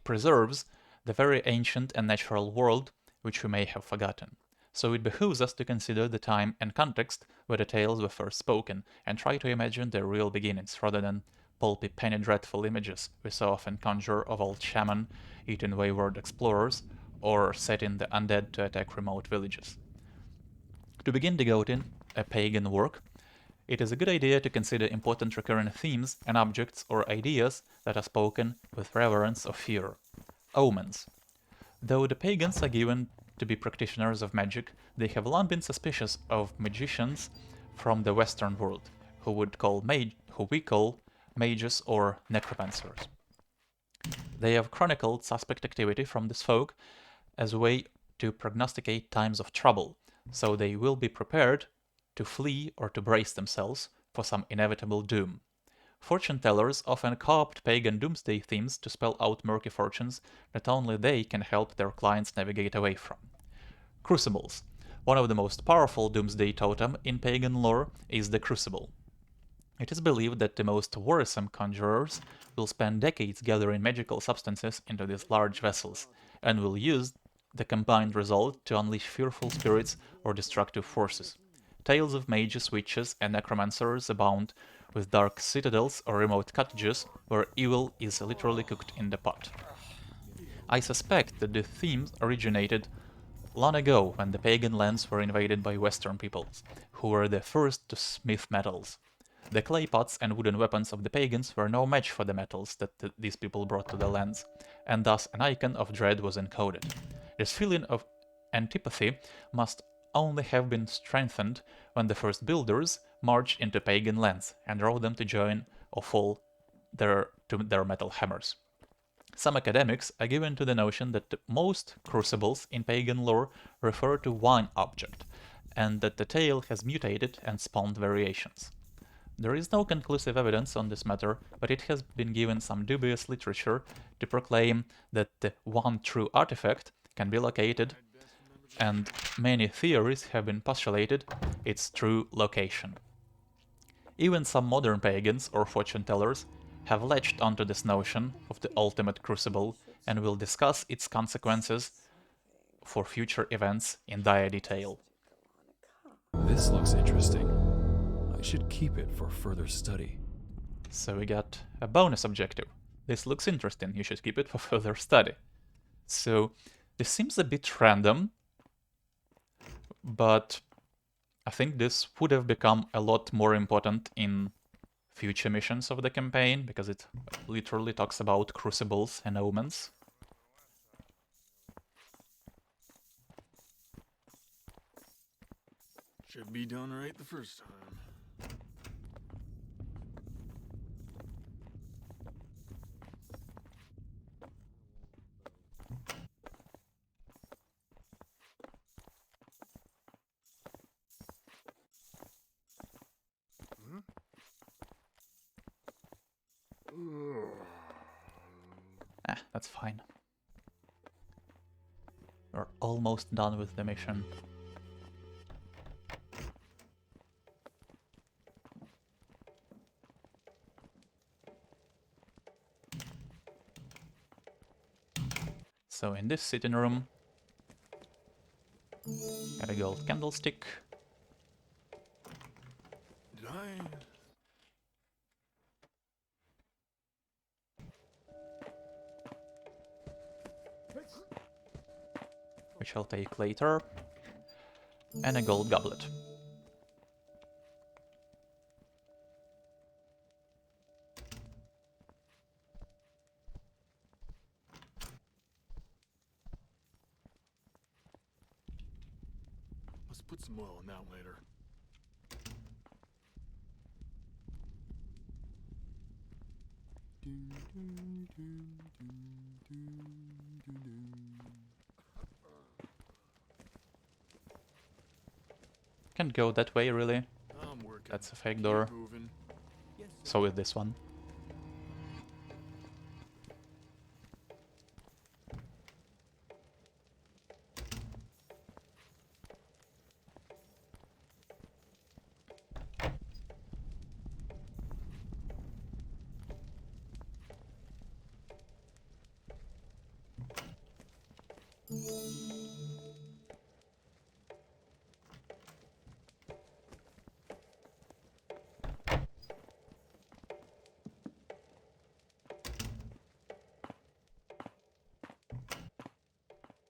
preserves the very ancient and natural world which we may have forgotten. So it behooves us to consider the time and context where the tales were first spoken and try to imagine their real beginnings rather than pulpy penny dreadful images we so often conjure of old shaman eating wayward explorers or setting the undead to attack remote villages. To begin decoding a pagan work, it is a good idea to consider important recurring themes and objects or ideas that are spoken with reverence or fear. Omens. Though the pagans are given to be practitioners of magic, they have long been suspicious of magicians from the Western world, who we call mages or necromancers. They have chronicled suspect activity from this folk as a way to prognosticate times of trouble, so they will be prepared to flee or to brace themselves for some inevitable doom. Fortune tellers often co-opt pagan doomsday themes to spell out murky fortunes that only they can help their clients navigate away from. Crucibles. One of the most powerful doomsday totem in pagan lore is the Crucible. It is believed that the most worrisome conjurers will spend decades gathering magical substances into these large vessels, and will use the combined result to unleash fearful spirits or destructive forces. Tales of mages, witches, and necromancers abound, with dark citadels or remote cottages where evil is literally cooked in the pot. I suspect that the theme originated long ago when the pagan lands were invaded by Western peoples, who were the first to smith metals. The clay pots and wooden weapons of the pagans were no match for the metals that these people brought to the lands, and thus an icon of dread was encoded. This feeling of antipathy must only have been strengthened when the first builders marched into pagan lands and drove them to join or fall to their metal hammers. Some academics are given to the notion that most crucibles in pagan lore refer to one object, and that the tale has mutated and spawned variations. There is no conclusive evidence on this matter, but it has been given some dubious literature to proclaim that the one true artifact can be located, and many theories have been postulated its true location. Even some modern pagans or fortune tellers have latched onto this notion of the ultimate crucible and will discuss its consequences for future events in dire detail. This looks interesting. I should keep it for further study. So we got a bonus objective. This looks interesting, you should keep it for further study. So this seems a bit random, but I think this would have become a lot more important in future missions of the campaign, because it literally talks about crucibles and omens. Should be done right the first time. That's fine. We're almost done with the mission. So in this sitting room, got a gold candlestick. Did I? which I'll take later, and a gold goblet. Let's put some oil in that later. Can't go that way, really. I'm working. That's a fake Keep door. moving. Yes, sir. So is this one.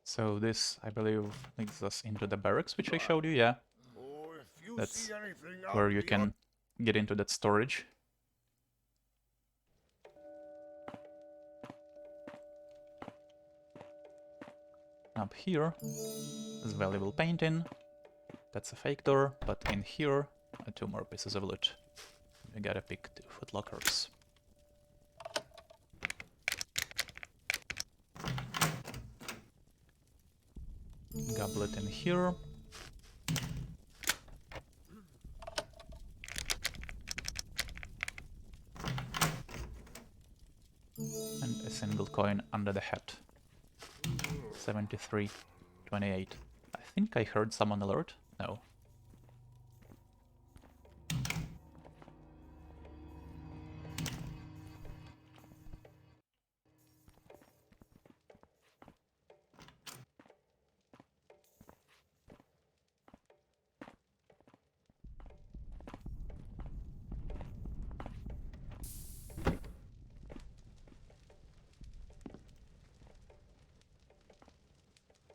So this, I believe, leads us into the barracks, which I showed you, yeah. Oh, if you That's see anything where you can get into that storage. Up here is valuable painting. That's a fake door, but in here are 2 more pieces of loot. You gotta pick 2 footlockers. Goblet in here. And a single coin under the hat. 73.28. I think I heard someone alert. No.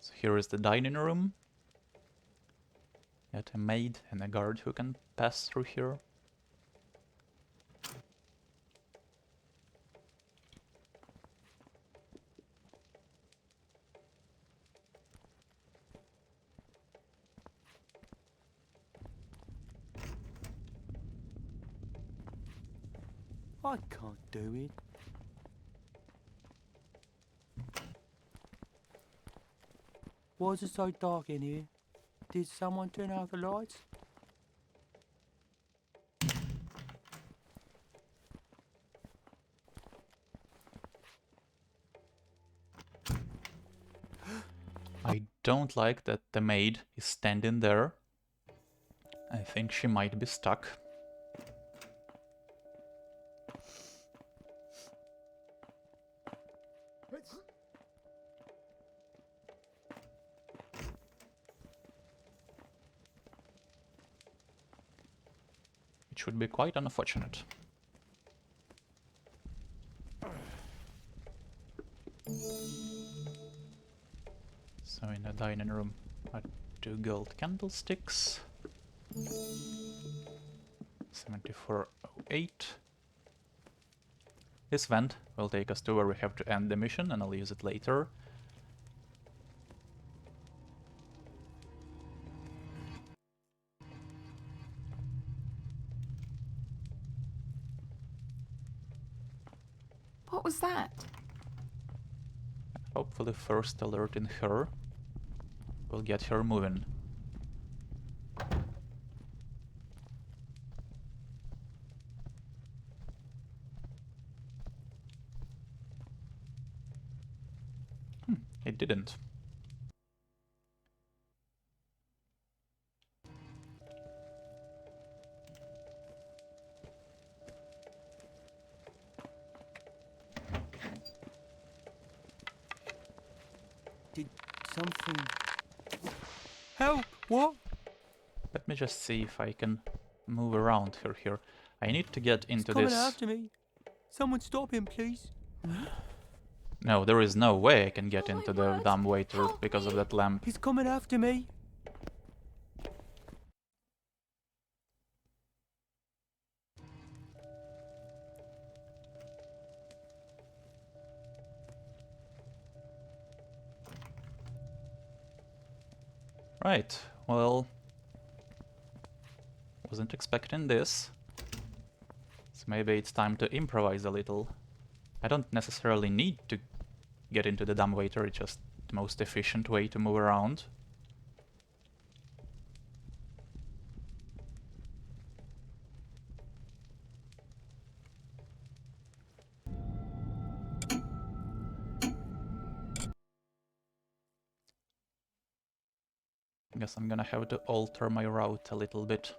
So here is the dining room. Got a maid and a guard who can pass through here. I can't do it. Why is it so dark in here? Did someone turn out the lights? I don't like that the maid is standing there. I think she might be stuck. Which would be quite unfortunate. So in the dining room are 2 gold candlesticks. 74.08. This vent will take us to where we have to end the mission, and I'll use it later. What was that? Hopefully first alerting her will get her moving. It didn't. Did something... Help! What? Let me just see if I can move around her here. I need to get into He's coming this. after me. Someone stop him, please. No, there is no way I can get into the dumbwaiter because of that lamp. He's coming after me. Right, well... Wasn't expecting this. So maybe it's time to improvise a little. I don't necessarily need to get into the dumbwaiter, it's just the most efficient way to move around. Guess I'm gonna have to alter my route a little bit.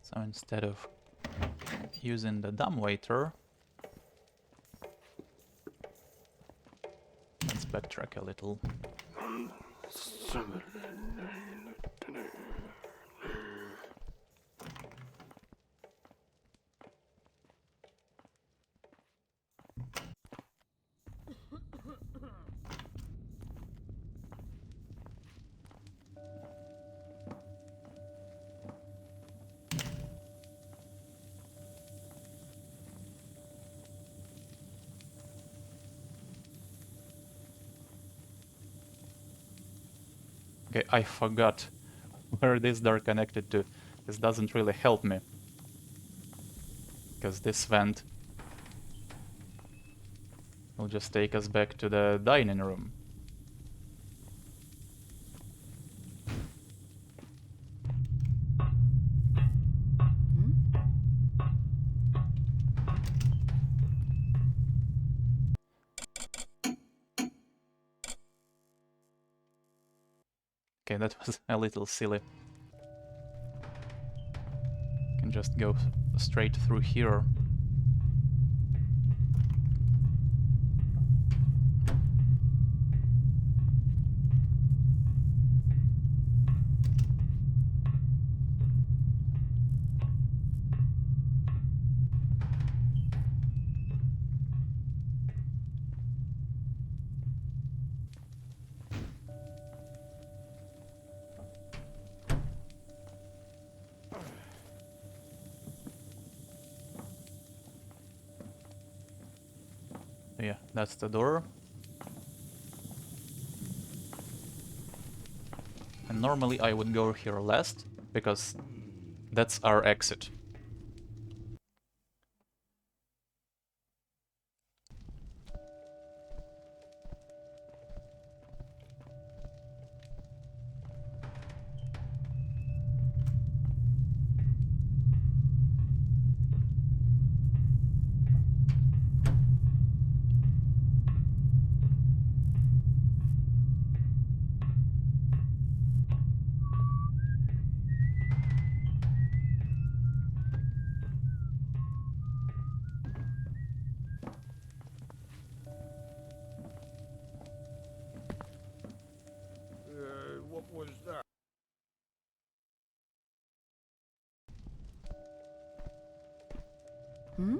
So instead of using the dumbwaiter, let's backtrack a little. Okay, I forgot where these are connected to. This doesn't really help me. Because this vent will just take us back to the dining room. Okay, that was a little silly. Can just go straight through here. Yeah, that's the door. And normally I would go here last, because that's our exit. What was that? Hmm?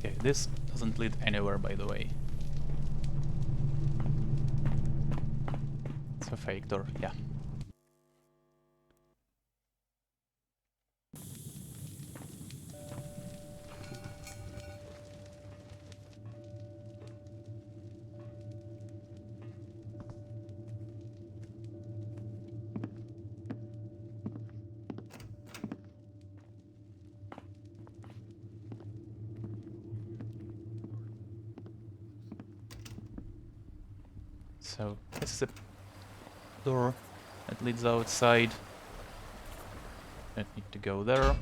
Okay, this doesn't lead anywhere, by the way. It's a fake door, yeah. So this is a door that leads outside. Don't need to go there.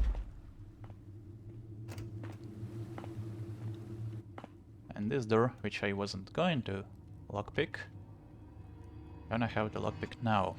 And this door, which I wasn't going to lockpick, gonna have to lockpick now.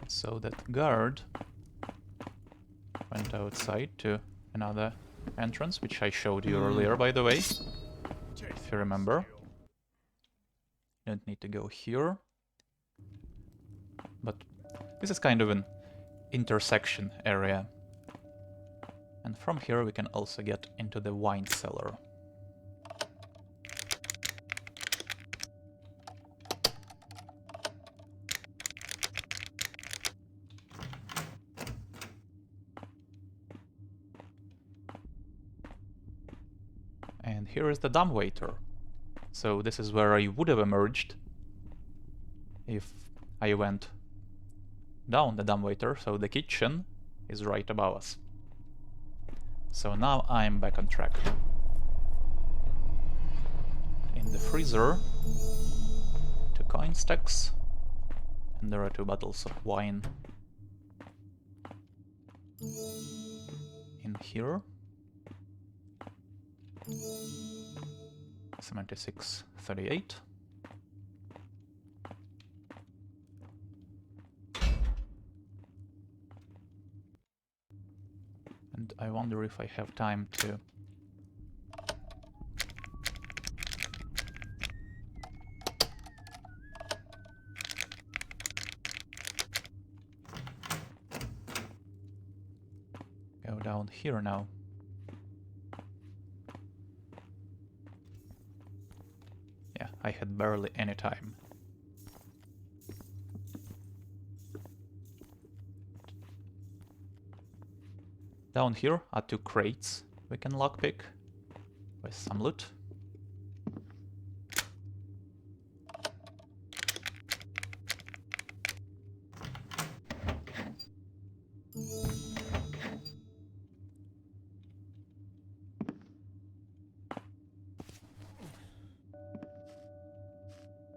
So that guard went outside to another entrance, which I showed you earlier, by the way, if you remember. Don't need to go here. But this is kind of an intersection area. And from here we can also get into the wine cellar. And here is the dumbwaiter. So this is where I would have emerged if I went down the dumbwaiter, so the kitchen is right above us. So now I'm back on track. In the freezer, 2 coin stacks, and there are 2 bottles of wine. In here, 76.38. And I wonder if I have time to go down here now. Yeah, I had barely any time. Down here are 2 crates we can lockpick with some loot.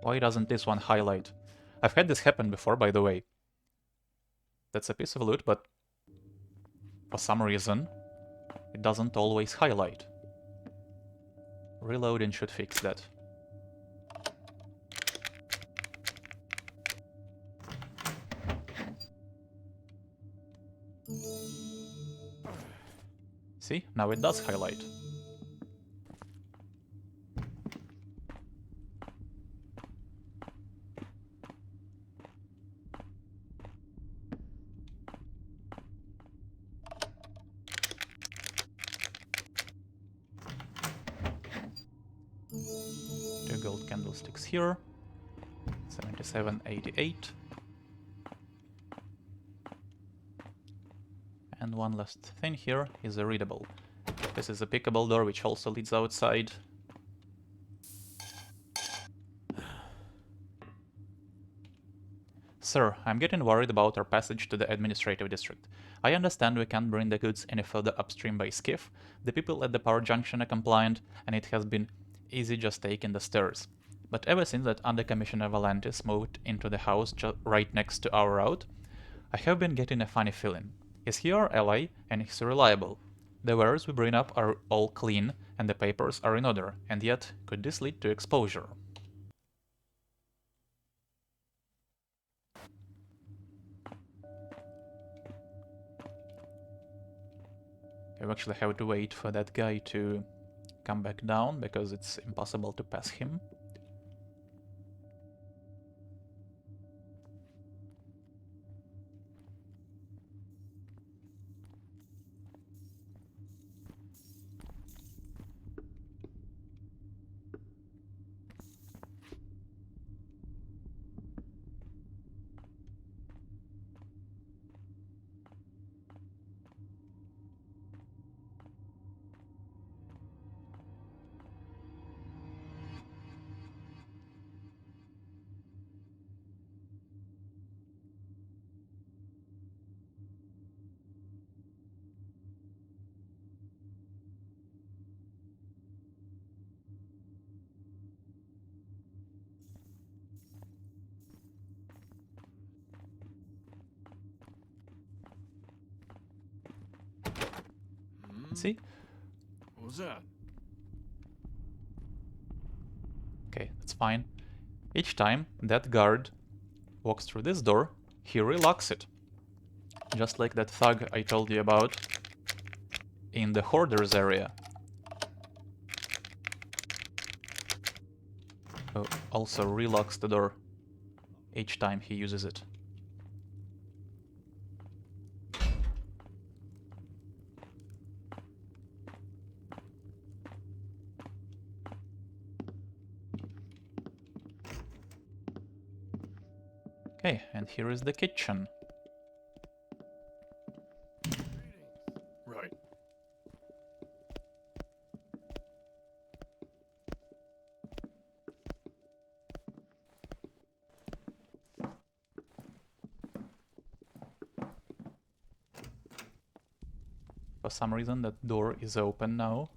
Why doesn't this one highlight? I've had this happen before, by the way. That's a piece of loot, but for some reason, it doesn't always highlight. Reloading should fix that. See, now it does highlight. Two gold candlesticks here. 77.88. And one last thing here is a readable. This is a pickable door which also leads outside. Sir, I'm getting worried about our passage to the administrative district. I understand we can't bring the goods any further upstream by skiff, the people at the power junction are compliant, and it has been easy just taking the stairs. But ever since that Under-Commissioner Valantis moved into the house right next to our route, I have been getting a funny feeling. Is he our ally, and is he reliable? The wares we bring up are all clean, and the papers are in order, and yet, could this lead to exposure? I actually have to wait for that guy to come back down, because it's impossible to pass him. See? What was that? Okay, that's fine. Each time that guard walks through this door, he relocks it. Just like that thug I told you about in the hoarders area. Who also relocks the door each time he uses it. Okay, and here is the kitchen. Right. For some reason that door is open now.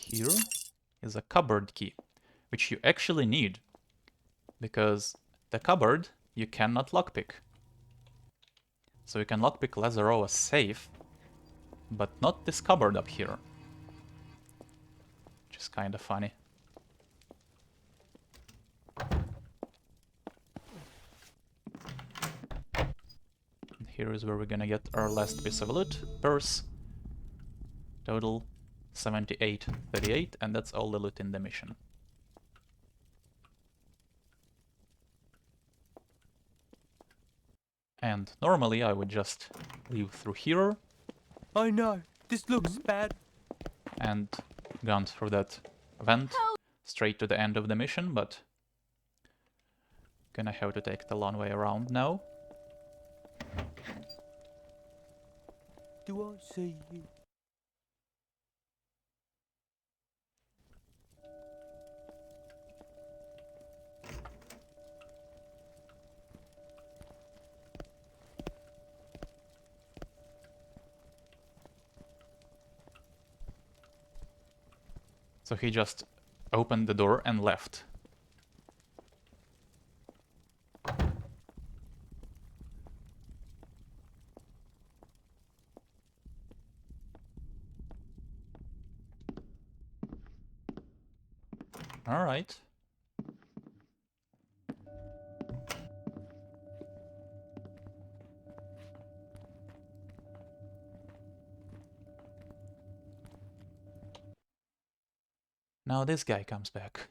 Here is a cupboard key, which you actually need, because the cupboard you cannot lockpick. So you can lockpick Lazarova's safe, but not this cupboard up here. Which is kinda funny. And here is where we're gonna get our last piece of loot, purse. Total 78.38, and that's all the loot in the mission. And normally I would just leave through here I know, this looks bad. and gone through that vent straight to the end of the mission, but gonna have to take the long way around now. Do I see you? So he just opened the door and left. Alright. Now this guy comes back.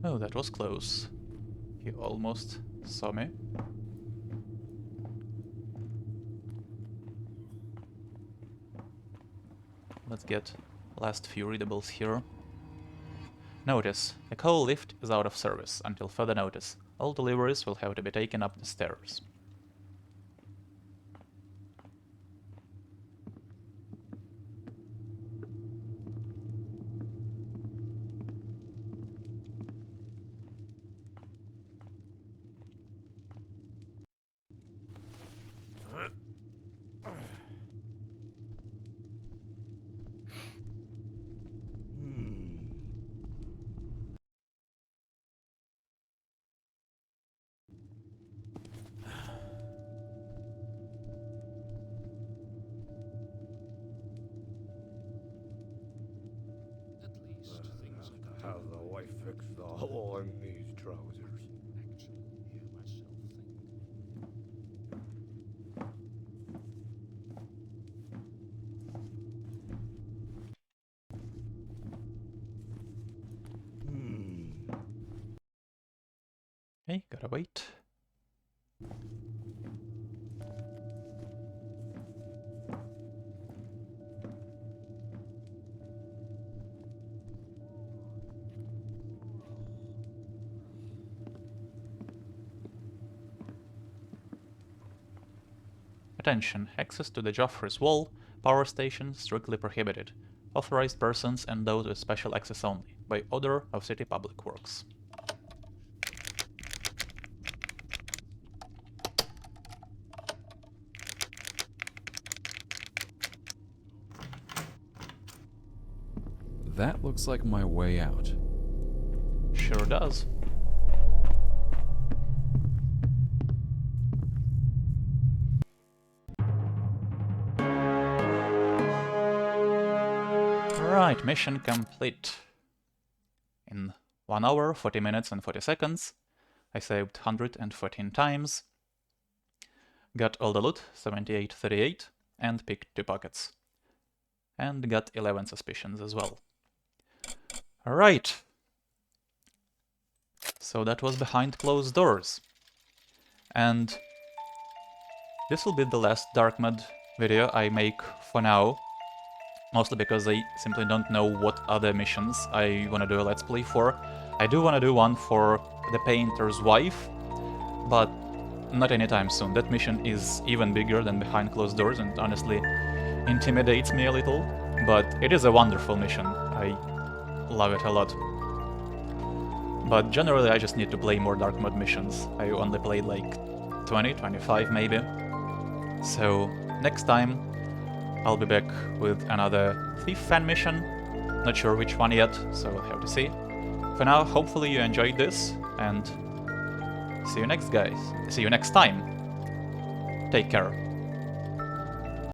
Oh, that was close. He almost saw me. Let's get last few readables here. Notice, the coal lift is out of service until further notice. All deliveries will have to be taken up the stairs. How the wife fixed the hole in these trousers. Okay, gotta wait. Attention, access to the Joffrey's Wall power station strictly prohibited. Authorized persons and those with special access only, by order of City Public Works. That looks like my way out. Sure does. Alright, mission complete. In 1 hour, 40 minutes and 40 seconds, I saved 114 times, got all the loot, 7838, and picked 2 pockets. And got 11 suspicions as well. Alright. So that was behind closed doors. And this will be the last dark mode video I make for now. Mostly because I simply don't know what other missions I want to do a let's play for. I do want to do one for the painter's wife, but not anytime soon. That mission is even bigger than Behind Closed Doors and honestly intimidates me a little, but it is a wonderful mission. I love it a lot. But generally I just need to play more dark mode missions. I only played like 20, 25 maybe. So next time I'll be back with another Thief fan mission. Not sure which one yet, so we'll have to see. For now, hopefully you enjoyed this, and see you next time. Take care.